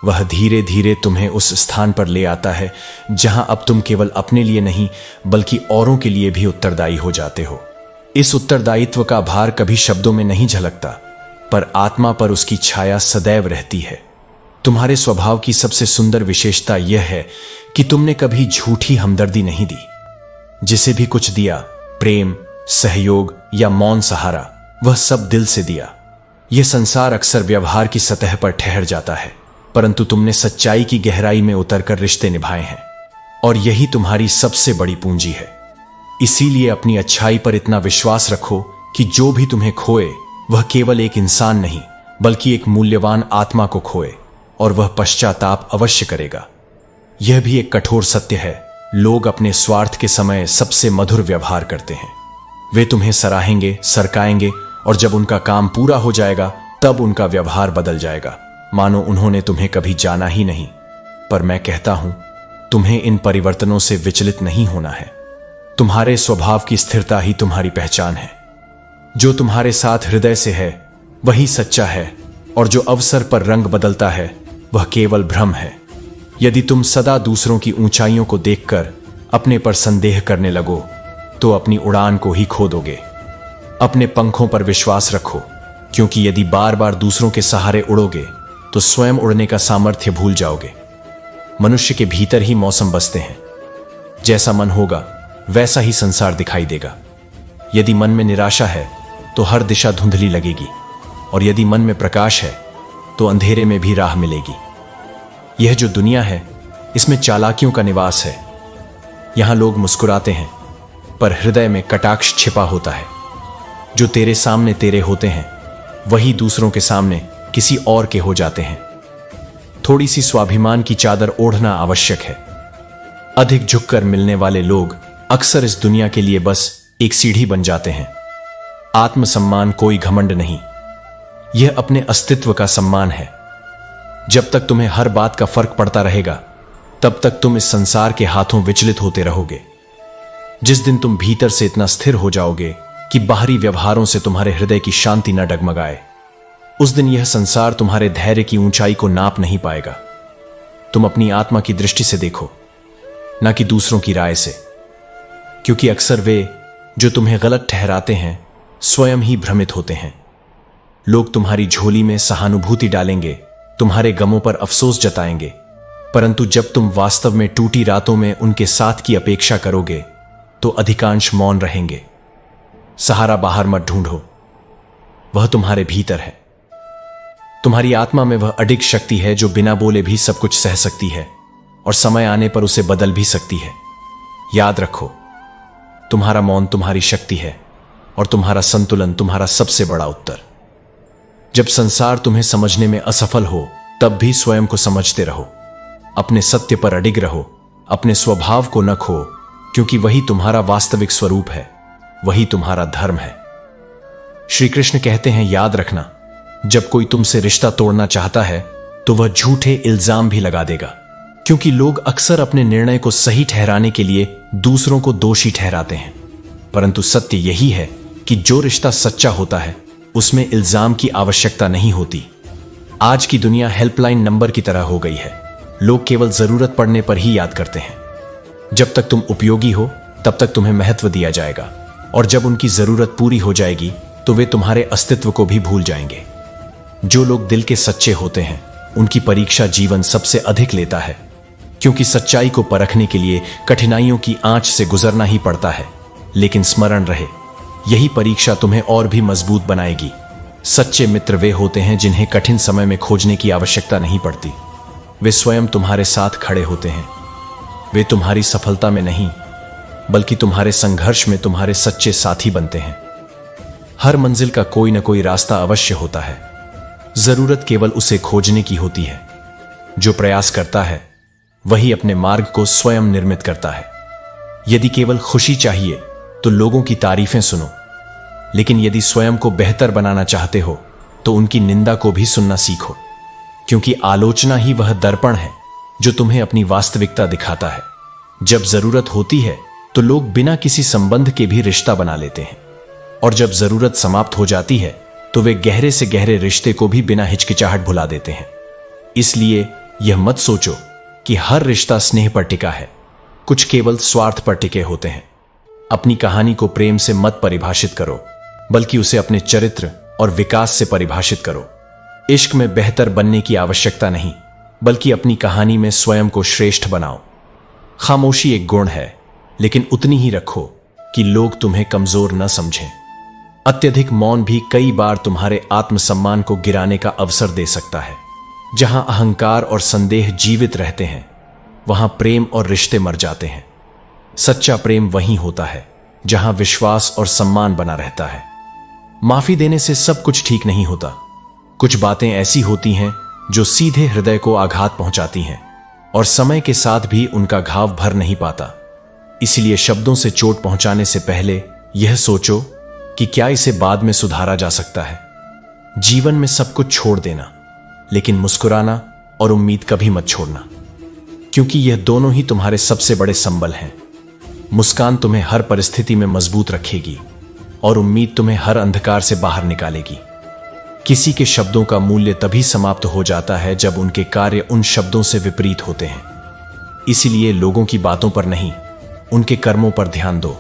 वह धीरे धीरे तुम्हें उस स्थान पर ले आता है जहां अब तुम केवल अपने लिए नहीं बल्कि औरों के लिए भी उत्तरदायी हो जाते हो। इस उत्तरदायित्व का भार कभी शब्दों में नहीं झलकता, पर आत्मा पर उसकी छाया सदैव रहती है। तुम्हारे स्वभाव की सबसे सुंदर विशेषता यह है कि तुमने कभी झूठी हमदर्दी नहीं दी। जिसे भी कुछ दिया, प्रेम, सहयोग या मौन सहारा, वह सब दिल से दिया। यह संसार अक्सर व्यवहार की सतह पर ठहर जाता है, परंतु तुमने सच्चाई की गहराई में उतरकर रिश्ते निभाए हैं, और यही तुम्हारी सबसे बड़ी पूंजी है। इसीलिए अपनी अच्छाई पर इतना विश्वास रखो कि जो भी तुम्हें खोए वह केवल एक इंसान नहीं बल्कि एक मूल्यवान आत्मा को खोए, और वह पश्चाताप अवश्य करेगा। यह भी एक कठोर सत्य है, लोग अपने स्वार्थ के समय सबसे मधुर व्यवहार करते हैं। वे तुम्हें सराहेंगे, सरकाएंगे, और जब उनका काम पूरा हो जाएगा तब उनका व्यवहार बदल जाएगा, मानो उन्होंने तुम्हें कभी जाना ही नहीं। पर मैं कहता हूं, तुम्हें इन परिवर्तनों से विचलित नहीं होना है। तुम्हारे स्वभाव की स्थिरता ही तुम्हारी पहचान है। जो तुम्हारे साथ हृदय से है वही सच्चा है, और जो अवसर पर रंग बदलता है वह केवल भ्रम है। यदि तुम सदा दूसरों की ऊंचाइयों को देखकर अपने पर संदेह करने लगो तो अपनी उड़ान को ही खो दोगे। अपने पंखों पर विश्वास रखो, क्योंकि यदि बार बार दूसरों के सहारे उड़ोगे तो स्वयं उड़ने का सामर्थ्य भूल जाओगे। मनुष्य के भीतर ही मौसम बसते हैं। जैसा मन होगा वैसा ही संसार दिखाई देगा। यदि मन में निराशा है तो हर दिशा धुंधली लगेगी, और यदि मन में प्रकाश है तो अंधेरे में भी राह मिलेगी। यह जो दुनिया है, इसमें चालाकियों का निवास है। यहां लोग मुस्कुराते हैं, पर हृदय में कटाक्ष छिपा होता है। जो तेरे सामने तेरे होते हैं वही दूसरों के सामने किसी और के हो जाते हैं। थोड़ी सी स्वाभिमान की चादर ओढ़ना आवश्यक है। अधिक झुककर मिलने वाले लोग अक्सर इस दुनिया के लिए बस एक सीढ़ी बन जाते हैं। आत्मसम्मान कोई घमंड नहीं, यह अपने अस्तित्व का सम्मान है। जब तक तुम्हें हर बात का फर्क पड़ता रहेगा, तब तक तुम इस संसार के हाथों विचलित होते रहोगे। जिस दिन तुम भीतर से इतना स्थिर हो जाओगे कि बाहरी व्यवहारों से तुम्हारे हृदय की शांति न डगमगाए, उस दिन यह संसार तुम्हारे धैर्य की ऊंचाई को नाप नहीं पाएगा। तुम अपनी आत्मा की दृष्टि से देखो, न कि दूसरों की राय से, क्योंकि अक्सर वे जो तुम्हें गलत ठहराते हैं स्वयं ही भ्रमित होते हैं। लोग तुम्हारी झोली में सहानुभूति डालेंगे, तुम्हारे गमों पर अफसोस जताएंगे, परंतु जब तुम वास्तव में टूटी रातों में उनके साथ की अपेक्षा करोगे तो अधिकांश मौन रहेंगे। सहारा बाहर मत ढूंढो, वह तुम्हारे भीतर है। तुम्हारी आत्मा में वह अडिग शक्ति है जो बिना बोले भी सब कुछ सह सकती है और समय आने पर उसे बदल भी सकती है। याद रखो, तुम्हारा मौन तुम्हारी शक्ति है और तुम्हारा संतुलन तुम्हारा सबसे बड़ा उत्तर। जब संसार तुम्हें समझने में असफल हो, तब भी स्वयं को समझते रहो, अपने सत्य पर अडिग रहो, अपने स्वभाव को न खो, क्योंकि वही तुम्हारा वास्तविक स्वरूप है, वही तुम्हारा धर्म है। श्री कृष्ण कहते हैं, याद रखना, जब कोई तुमसे रिश्ता तोड़ना चाहता है तो वह झूठे इल्जाम भी लगा देगा, क्योंकि लोग अक्सर अपने निर्णय को सही ठहराने के लिए दूसरों को दोषी ठहराते हैं। परंतु सत्य यही है कि जो रिश्ता सच्चा होता है उसमें इल्जाम की आवश्यकता नहीं होती। आज की दुनिया हेल्पलाइन नंबर की तरह हो गई है। लोग केवल जरूरत पड़ने पर ही याद करते हैं। जब तक तुम उपयोगी हो तब तक तुम्हें महत्व दिया जाएगा, और जब उनकी जरूरत पूरी हो जाएगी तो वे तुम्हारे अस्तित्व को भी भूल जाएंगे। जो लोग दिल के सच्चे होते हैं उनकी परीक्षा जीवन सबसे अधिक लेता है, क्योंकि सच्चाई को परखने के लिए कठिनाइयों की आंच से गुजरना ही पड़ता है। लेकिन स्मरण रहे, यही परीक्षा तुम्हें और भी मजबूत बनाएगी। सच्चे मित्र वे होते हैं जिन्हें कठिन समय में खोजने की आवश्यकता नहीं पड़ती। वे स्वयं तुम्हारे साथ खड़े होते हैं। वे तुम्हारी सफलता में नहीं, बल्कि तुम्हारे संघर्ष में तुम्हारे सच्चे साथी बनते हैं। हर मंजिल का कोई न कोई रास्ता अवश्य होता है, जरूरत केवल उसे खोजने की होती है। जो प्रयास करता है वही अपने मार्ग को स्वयं निर्मित करता है। यदि केवल खुशी चाहिए तो लोगों की तारीफें सुनो, लेकिन यदि स्वयं को बेहतर बनाना चाहते हो तो उनकी निंदा को भी सुनना सीखो, क्योंकि आलोचना ही वह दर्पण है जो तुम्हें अपनी वास्तविकता दिखाता है। जब जरूरत होती है तो लोग बिना किसी संबंध के भी रिश्ता बना लेते हैं, और जब जरूरत समाप्त हो जाती है तो वे गहरे से गहरे रिश्ते को भी बिना हिचकिचाहट भुला देते हैं। इसलिए यह मत सोचो कि हर रिश्ता स्नेह पर टिका है, कुछ केवल स्वार्थ पर टिके होते हैं। अपनी कहानी को प्रेम से मत परिभाषित करो, बल्कि उसे अपने चरित्र और विकास से परिभाषित करो। इश्क में बेहतर बनने की आवश्यकता नहीं, बल्कि अपनी कहानी में स्वयं को श्रेष्ठ बनाओ। खामोशी एक गुण है, लेकिन उतनी ही रखो कि लोग तुम्हें कमजोर न समझें। अत्यधिक मौन भी कई बार तुम्हारे आत्मसम्मान को गिराने का अवसर दे सकता है। जहां अहंकार और संदेह जीवित रहते हैं, वहां प्रेम और रिश्ते मर जाते हैं। सच्चा प्रेम वहीं होता है जहां विश्वास और सम्मान बना रहता है। माफी देने से सब कुछ ठीक नहीं होता। कुछ बातें ऐसी होती हैं जो सीधे हृदय को आघात पहुंचाती हैं, और समय के साथ भी उनका घाव भर नहीं पाता। इसलिए शब्दों से चोट पहुंचाने से पहले यह सोचो कि क्या इसे बाद में सुधारा जा सकता है। जीवन में सब कुछ छोड़ देना, लेकिन मुस्कुराना और उम्मीद कभी मत छोड़ना, क्योंकि यह दोनों ही तुम्हारे सबसे बड़े संबल हैं। मुस्कान तुम्हें हर परिस्थिति में मजबूत रखेगी, और उम्मीद तुम्हें हर अंधकार से बाहर निकालेगी। किसी के शब्दों का मूल्य तभी समाप्त हो जाता है जब उनके कार्य उन शब्दों से विपरीत होते हैं। इसीलिए लोगों की बातों पर नहीं, उनके कर्मों पर ध्यान दो,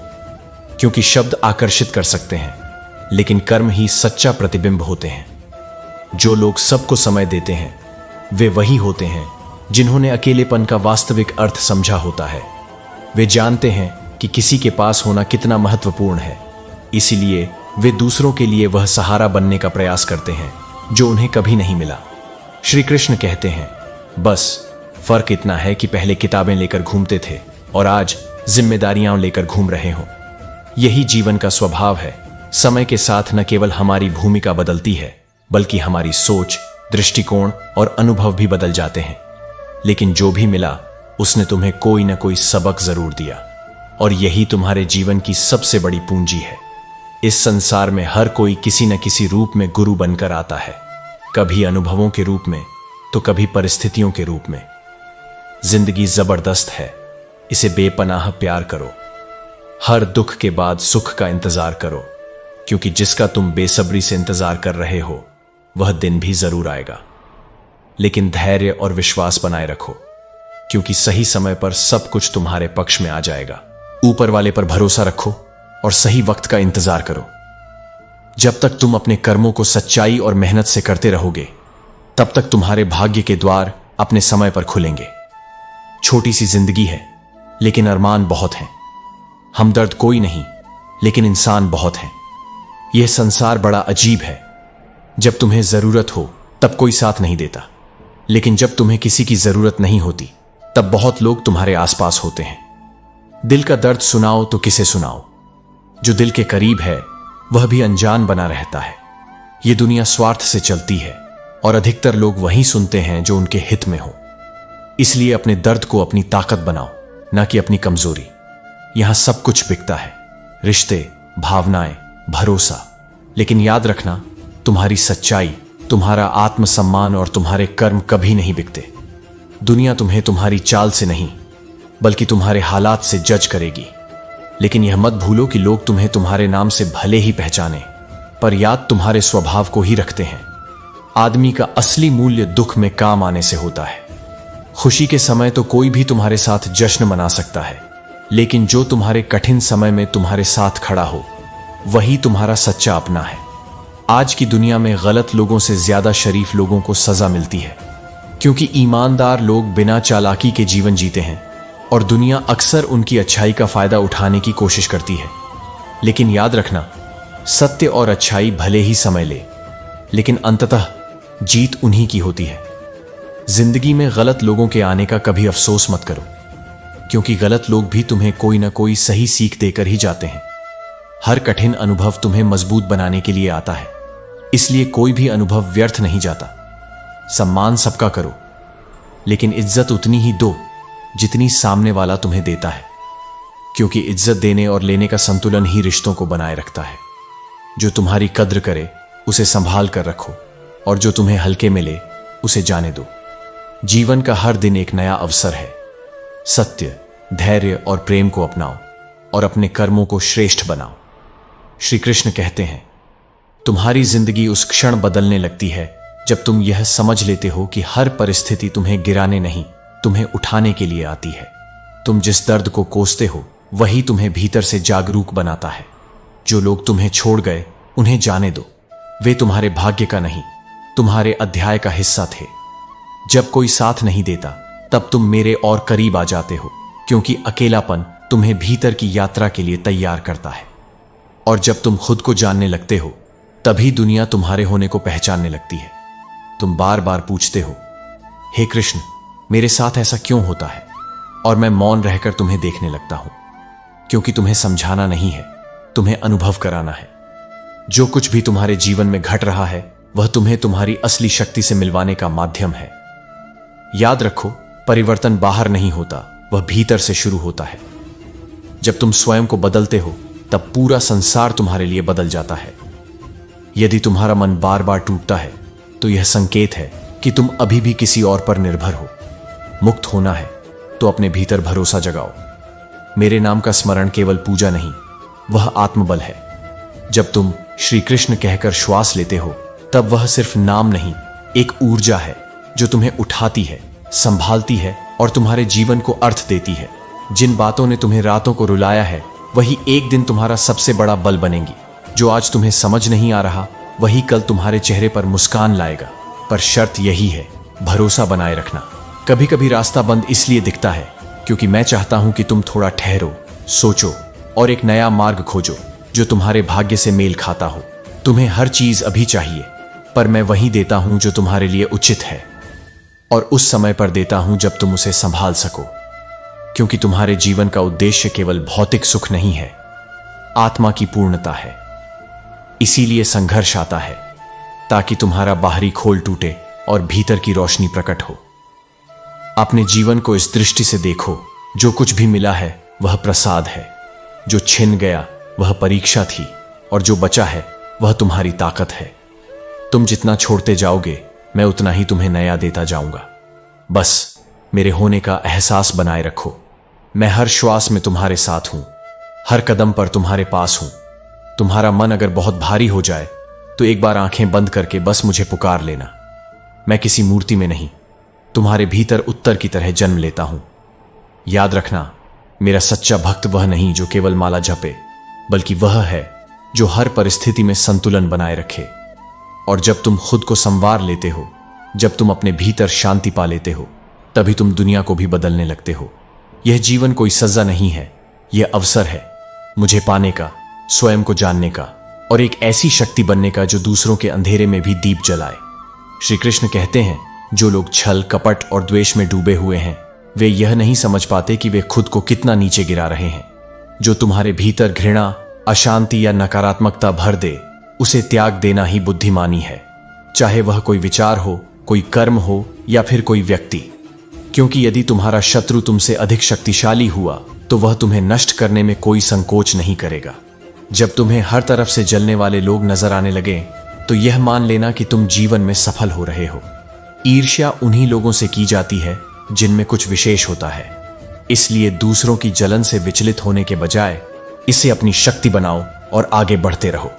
क्योंकि शब्द आकर्षित कर सकते हैं, लेकिन कर्म ही सच्चा प्रतिबिंब होते हैं। जो लोग सबको समय देते हैं वे वही होते हैं जिन्होंने अकेलेपन का वास्तविक अर्थ समझा होता है। वे जानते हैं कि किसी के पास होना कितना महत्वपूर्ण है, इसीलिए वे दूसरों के लिए वह सहारा बनने का प्रयास करते हैं जो उन्हें कभी नहीं मिला। श्री कृष्ण कहते हैं, बस फर्क इतना है कि पहले किताबें लेकर घूमते थे और आज जिम्मेदारियां लेकर घूम रहे हो। यही जीवन का स्वभाव है। समय के साथ न केवल हमारी भूमिका बदलती है, बल्कि हमारी सोच, दृष्टिकोण और अनुभव भी बदल जाते हैं। लेकिन जो भी मिला उसने तुम्हें कोई न कोई सबक जरूर दिया, और यही तुम्हारे जीवन की सबसे बड़ी पूंजी है। इस संसार में हर कोई किसी न किसी रूप में गुरु बनकर आता है, कभी अनुभवों के रूप में, तो कभी परिस्थितियों के रूप में। जिंदगी जबरदस्त है, इसे बेपनाह प्यार करो। हर दुख के बाद सुख का इंतजार करो, क्योंकि जिसका तुम बेसब्री से इंतजार कर रहे हो वह दिन भी जरूर आएगा। लेकिन धैर्य और विश्वास बनाए रखो, क्योंकि सही समय पर सब कुछ तुम्हारे पक्ष में आ जाएगा। ऊपर वाले पर भरोसा रखो और सही वक्त का इंतजार करो। जब तक तुम अपने कर्मों को सच्चाई और मेहनत से करते रहोगे, तब तक तुम्हारे भाग्य के द्वार अपने समय पर खुलेंगे। छोटी सी जिंदगी है, लेकिन अरमान बहुत हैं। हमदर्द कोई नहीं, लेकिन इंसान बहुत हैं। यह संसार बड़ा अजीब है। जब तुम्हें जरूरत हो तब कोई साथ नहीं देता, लेकिन जब तुम्हें किसी की जरूरत नहीं होती तब बहुत लोग तुम्हारे आसपास होते हैं। दिल का दर्द सुनाओ तो किसे सुनाओ? जो दिल के करीब है वह भी अनजान बना रहता है। यह दुनिया स्वार्थ से चलती है और अधिकतर लोग वही सुनते हैं जो उनके हित में हो। इसलिए अपने दर्द को अपनी ताकत बनाओ, ना कि अपनी कमजोरी। यहां सब कुछ बिकता है, रिश्ते, भावनाएं, भरोसा। लेकिन याद रखना, तुम्हारी सच्चाई, तुम्हारा आत्मसम्मान और तुम्हारे कर्म कभी नहीं बिकते। दुनिया तुम्हें तुम्हारी चाल से नहीं, बल्कि तुम्हारे हालात से जज करेगी। लेकिन यह मत भूलो कि लोग तुम्हें तुम्हारे नाम से भले ही पहचाने, पर याद तुम्हारे स्वभाव को ही रखते हैं। आदमी का असली मूल्य दुख में काम आने से होता है। खुशी के समय तो कोई भी तुम्हारे साथ जश्न मना सकता है, लेकिन जो तुम्हारे कठिन समय में तुम्हारे साथ खड़ा हो, वही तुम्हारा सच्चा अपना है। आज की दुनिया में गलत लोगों से ज्यादा शरीफ लोगों को सजा मिलती है, क्योंकि ईमानदार लोग बिना चालाकी के जीवन जीते हैं और दुनिया अक्सर उनकी अच्छाई का फायदा उठाने की कोशिश करती है। लेकिन याद रखना, सत्य और अच्छाई भले ही समय ले, लेकिन अंततः जीत उन्हीं की होती है। जिंदगी में गलत लोगों के आने का कभी अफसोस मत करो, क्योंकि गलत लोग भी तुम्हें कोई ना कोई सही सीख देकर ही जाते हैं। हर कठिन अनुभव तुम्हें मजबूत बनाने के लिए आता है, इसलिए कोई भी अनुभव व्यर्थ नहीं जाता। सम्मान सबका करो, लेकिन इज्जत उतनी ही दो जितनी सामने वाला तुम्हें देता है, क्योंकि इज्जत देने और लेने का संतुलन ही रिश्तों को बनाए रखता है। जो तुम्हारी कद्र करे उसे संभाल कर रखो, और जो तुम्हें हल्के में ले उसे जाने दो। जीवन का हर दिन एक नया अवसर है। सत्य, धैर्य और प्रेम को अपनाओ और अपने कर्मों को श्रेष्ठ बनाओ। श्री कृष्ण कहते हैं, तुम्हारी जिंदगी उस क्षण बदलने लगती है जब तुम यह समझ लेते हो कि हर परिस्थिति तुम्हें गिराने नहीं, तुम्हें उठाने के लिए आती है। तुम जिस दर्द को कोसते हो वही तुम्हें भीतर से जागरूक बनाता है। जो लोग तुम्हें छोड़ गए उन्हें जाने दो, वे तुम्हारे भाग्य का नहीं, तुम्हारे अध्याय का हिस्सा थे। जब कोई साथ नहीं देता तब तुम मेरे और करीब आ जाते हो, क्योंकि अकेलापन तुम्हें भीतर की यात्रा के लिए तैयार करता है। और जब तुम खुद को जानने लगते हो, तभी दुनिया तुम्हारे होने को पहचानने लगती है। तुम बार बार पूछते हो, हे कृष्ण, मेरे साथ ऐसा क्यों होता है? और मैं मौन रहकर तुम्हें देखने लगता हूं, क्योंकि तुम्हें समझाना नहीं है, तुम्हें अनुभव कराना है। जो कुछ भी तुम्हारे जीवन में घट रहा है वह तुम्हें तुम्हारी असली शक्ति से मिलवाने का माध्यम है। याद रखो, परिवर्तन बाहर नहीं होता, वह भीतर से शुरू होता है। जब तुम स्वयं को बदलते हो तब पूरा संसार तुम्हारे लिए बदल जाता है। यदि तुम्हारा मन बार बार टूटता है तो यह संकेत है कि तुम अभी भी किसी और पर निर्भर हो। मुक्त होना है तो अपने भीतर भरोसा जगाओ। मेरे नाम का स्मरण केवल पूजा नहीं, वह आत्मबल है। जब तुम श्री कृष्ण कहकर श्वास लेते हो तब वह सिर्फ नाम नहीं, एक ऊर्जा है जो तुम्हें उठाती है, संभालती है और तुम्हारे जीवन को अर्थ देती है। जिन बातों ने तुम्हें रातों को रुलाया है वही एक दिन तुम्हारा सबसे बड़ा बल बनेंगी। जो आज तुम्हें समझ नहीं आ रहा वही कल तुम्हारे चेहरे पर मुस्कान लाएगा। पर शर्त यही है, भरोसा बनाए रखना। कभी कभी रास्ता बंद इसलिए दिखता है क्योंकि मैं चाहता हूं कि तुम थोड़ा ठहरो, सोचो और एक नया मार्ग खोजो जो तुम्हारे भाग्य से मेल खाता हो। तुम्हें हर चीज अभी चाहिए, पर मैं वही देता हूं जो तुम्हारे लिए उचित है, और उस समय पर देता हूं जब तुम उसे संभाल सको। क्योंकि तुम्हारे जीवन का उद्देश्य केवल भौतिक सुख नहीं है, आत्मा की पूर्णता है। इसीलिए संघर्ष आता है, ताकि तुम्हारा बाहरी खोल टूटे और भीतर की रोशनी प्रकट हो। अपने जीवन को इस दृष्टि से देखो, जो कुछ भी मिला है वह प्रसाद है, जो छिन गया वह परीक्षा थी, और जो बचा है वह तुम्हारी ताकत है। तुम जितना छोड़ते जाओगे मैं उतना ही तुम्हें नया देता जाऊंगा। बस मेरे होने का एहसास बनाए रखो। मैं हर श्वास में तुम्हारे साथ हूं, हर कदम पर तुम्हारे पास हूं। तुम्हारा मन अगर बहुत भारी हो जाए तो एक बार आंखें बंद करके बस मुझे पुकार लेना। मैं किसी मूर्ति में नहीं, तुम्हारे भीतर उत्तर की तरह जन्म लेता हूं। याद रखना, मेरा सच्चा भक्त वह नहीं जो केवल माला जपे, बल्कि वह है जो हर परिस्थिति में संतुलन बनाए रखे। और जब तुम खुद को संवार लेते हो, जब तुम अपने भीतर शांति पा लेते हो, तभी तुम दुनिया को भी बदलने लगते हो। यह जीवन कोई सजा नहीं है, यह अवसर है मुझे पाने का, स्वयं को जानने का और एक ऐसी शक्ति बनने का जो दूसरों के अंधेरे में भी दीप जलाए। श्री कृष्ण कहते हैं, जो लोग छल, कपट और द्वेष में डूबे हुए हैं, वे यह नहीं समझ पाते कि वे खुद को कितना नीचे गिरा रहे हैं। जो तुम्हारे भीतर घृणा, अशांति या नकारात्मकता भर दे, उसे त्याग देना ही बुद्धिमानी है। चाहे वह कोई विचार हो, कोई कर्म हो या फिर कोई व्यक्ति। क्योंकि यदि तुम्हारा शत्रु तुमसे अधिक शक्तिशाली हुआ तो वह तुम्हें नष्ट करने में कोई संकोच नहीं करेगा। जब तुम्हें हर तरफ से जलने वाले लोग नजर आने लगे तो यह मान लेना कि तुम जीवन में सफल हो रहे हो। ईर्ष्या उन्हीं लोगों से की जाती है जिनमें कुछ विशेष होता है। इसलिए दूसरों की जलन से विचलित होने के बजाय इसे अपनी शक्ति बनाओ और आगे बढ़ते रहो।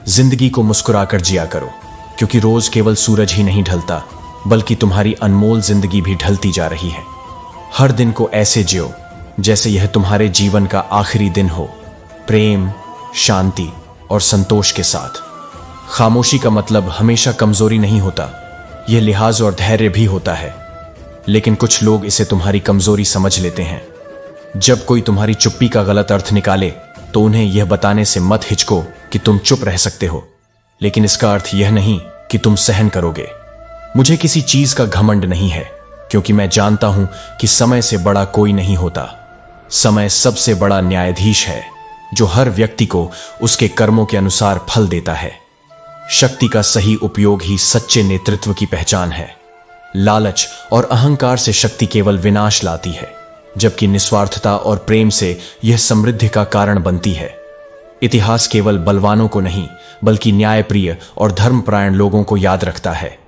जिंदगी को मुस्कुराकर जिया करो, क्योंकि रोज केवल सूरज ही नहीं ढलता, बल्कि तुम्हारी अनमोल जिंदगी भी ढलती जा रही है। हर दिन को ऐसे जियो जैसे यह तुम्हारे जीवन का आखिरी दिन हो, प्रेम, शांति और संतोष के साथ। खामोशी का मतलब हमेशा कमजोरी नहीं होता, यह लिहाज और धैर्य भी होता है। लेकिन कुछ लोग इसे तुम्हारी कमजोरी समझ लेते हैं। जब कोई तुम्हारी चुप्पी का गलत अर्थ निकाले तो उन्हें यह बताने से मत हिचको कि तुम चुप रह सकते हो, लेकिन इसका अर्थ यह नहीं कि तुम सहन करोगे। मुझे किसी चीज का घमंड नहीं है, क्योंकि मैं जानता हूं कि समय से बड़ा कोई नहीं होता। समय सबसे बड़ा न्यायाधीश है जो हर व्यक्ति को उसके कर्मों के अनुसार फल देता है। शक्ति का सही उपयोग ही सच्चे नेतृत्व की पहचान है। लालच और अहंकार से शक्ति केवल विनाश लाती है, जबकि निस्वार्थता और प्रेम से यह समृद्धि का कारण बनती है। इतिहास केवल बलवानों को नहीं, बल्कि न्यायप्रिय और धर्मपरायण लोगों को याद रखता है।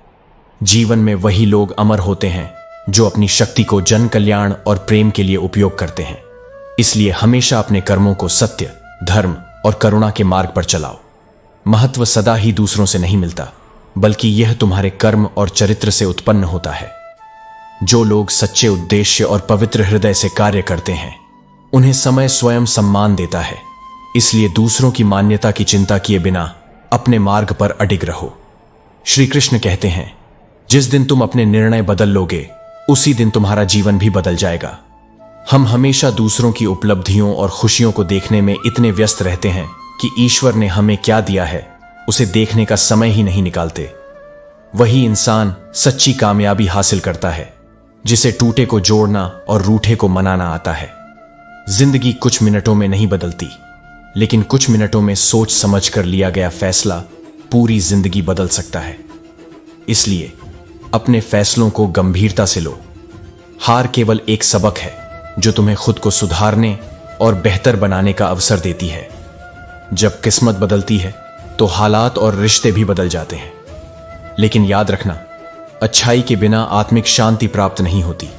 जीवन में वही लोग अमर होते हैं जो अपनी शक्ति को जन कल्याण और प्रेम के लिए उपयोग करते हैं। इसलिए हमेशा अपने कर्मों को सत्य, धर्म और करुणा के मार्ग पर चलाओ। महत्व सदा ही दूसरों से नहीं मिलता, बल्कि यह तुम्हारे कर्म और चरित्र से उत्पन्न होता है। जो लोग सच्चे उद्देश्य और पवित्र हृदय से कार्य करते हैं, उन्हें समय स्वयं सम्मान देता है। इसलिए दूसरों की मान्यता की चिंता किए बिना अपने मार्ग पर अडिग रहो। श्री कृष्ण कहते हैं, जिस दिन तुम अपने निर्णय बदल लोगे, उसी दिन तुम्हारा जीवन भी बदल जाएगा। हम हमेशा दूसरों की उपलब्धियों और खुशियों को देखने में इतने व्यस्त रहते हैं कि ईश्वर ने हमें क्या दिया है उसे देखने का समय ही नहीं निकालते। वही इंसान सच्ची कामयाबी हासिल करता है जिसे टूटे को जोड़ना और रूठे को मनाना आता है। जिंदगी कुछ मिनटों में नहीं बदलती, लेकिन कुछ मिनटों में सोच समझ कर लिया गया फैसला पूरी जिंदगी बदल सकता है। इसलिए अपने फैसलों को गंभीरता से लो। हार केवल एक सबक है जो तुम्हें खुद को सुधारने और बेहतर बनाने का अवसर देती है। जब किस्मत बदलती है तो हालात और रिश्ते भी बदल जाते हैं। लेकिन याद रखना, अच्छाई के बिना आत्मिक शांति प्राप्त नहीं होती।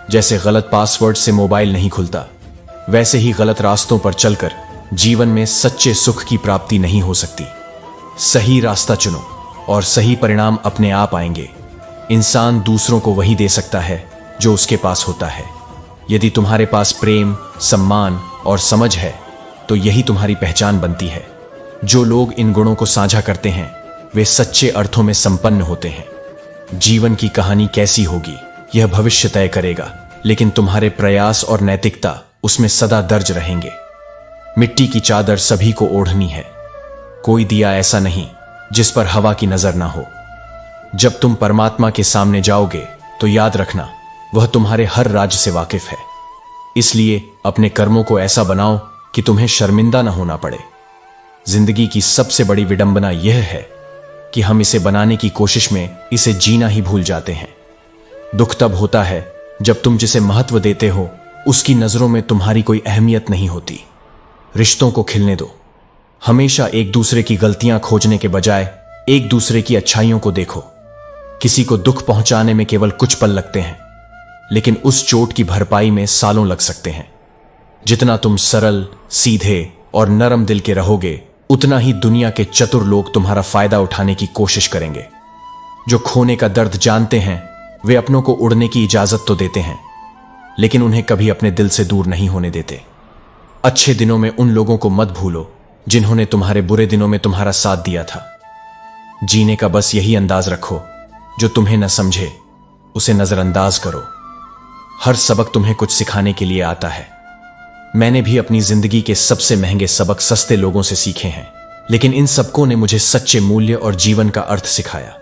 जैसे गलत पासवर्ड से मोबाइल नहीं खुलता, वैसे ही गलत रास्तों पर चलकर जीवन में सच्चे सुख की प्राप्ति नहीं हो सकती। सही रास्ता चुनो और सही परिणाम अपने आप आएंगे। इंसान दूसरों को वही दे सकता है जो उसके पास होता है। यदि तुम्हारे पास प्रेम, सम्मान और समझ है तो यही तुम्हारी पहचान बनती है। जो लोग इन गुणों को साझा करते हैं वे सच्चे अर्थों में संपन्न होते हैं। जीवन की कहानी कैसी होगी यह भविष्य तय करेगा, लेकिन तुम्हारे प्रयास और नैतिकता उसमें सदा दर्ज रहेंगे। मिट्टी की चादर सभी को ओढ़नी है। कोई दिया ऐसा नहीं जिस पर हवा की नजर ना हो। जब तुम परमात्मा के सामने जाओगे तो याद रखना, वह तुम्हारे हर राज से वाकिफ है। इसलिए अपने कर्मों को ऐसा बनाओ कि तुम्हें शर्मिंदा न होना पड़े। जिंदगी की सबसे बड़ी विडंबना यह है कि हम इसे बनाने की कोशिश में इसे जीना ही भूल जाते हैं। दुख तब होता है जब तुम जिसे महत्व देते हो उसकी नजरों में तुम्हारी कोई अहमियत नहीं होती। रिश्तों को खिलने दो। हमेशा एक दूसरे की गलतियां खोजने के बजाय एक दूसरे की अच्छाइयों को देखो। किसी को दुख पहुंचाने में केवल कुछ पल लगते हैं, लेकिन उस चोट की भरपाई में सालों लग सकते हैं। जितना तुम सरल, सीधे और नरम दिल के रहोगे, उतना ही दुनिया के चतुर लोग तुम्हारा फायदा उठाने की कोशिश करेंगे। जो खोने का दर्द जानते हैं, वे अपनों को उड़ने की इजाजत तो देते हैं, लेकिन उन्हें कभी अपने दिल से दूर नहीं होने देते। अच्छे दिनों में उन लोगों को मत भूलो जिन्होंने तुम्हारे बुरे दिनों में तुम्हारा साथ दिया था। जीने का बस यही अंदाज रखो, जो तुम्हें न समझे उसे नजरअंदाज करो। हर सबक तुम्हें कुछ सिखाने के लिए आता है। मैंने भी अपनी जिंदगी के सबसे महंगे सबक सस्ते लोगों से सीखे हैं, लेकिन इन सबकों ने मुझे सच्चे मूल्य और जीवन का अर्थ सिखाया।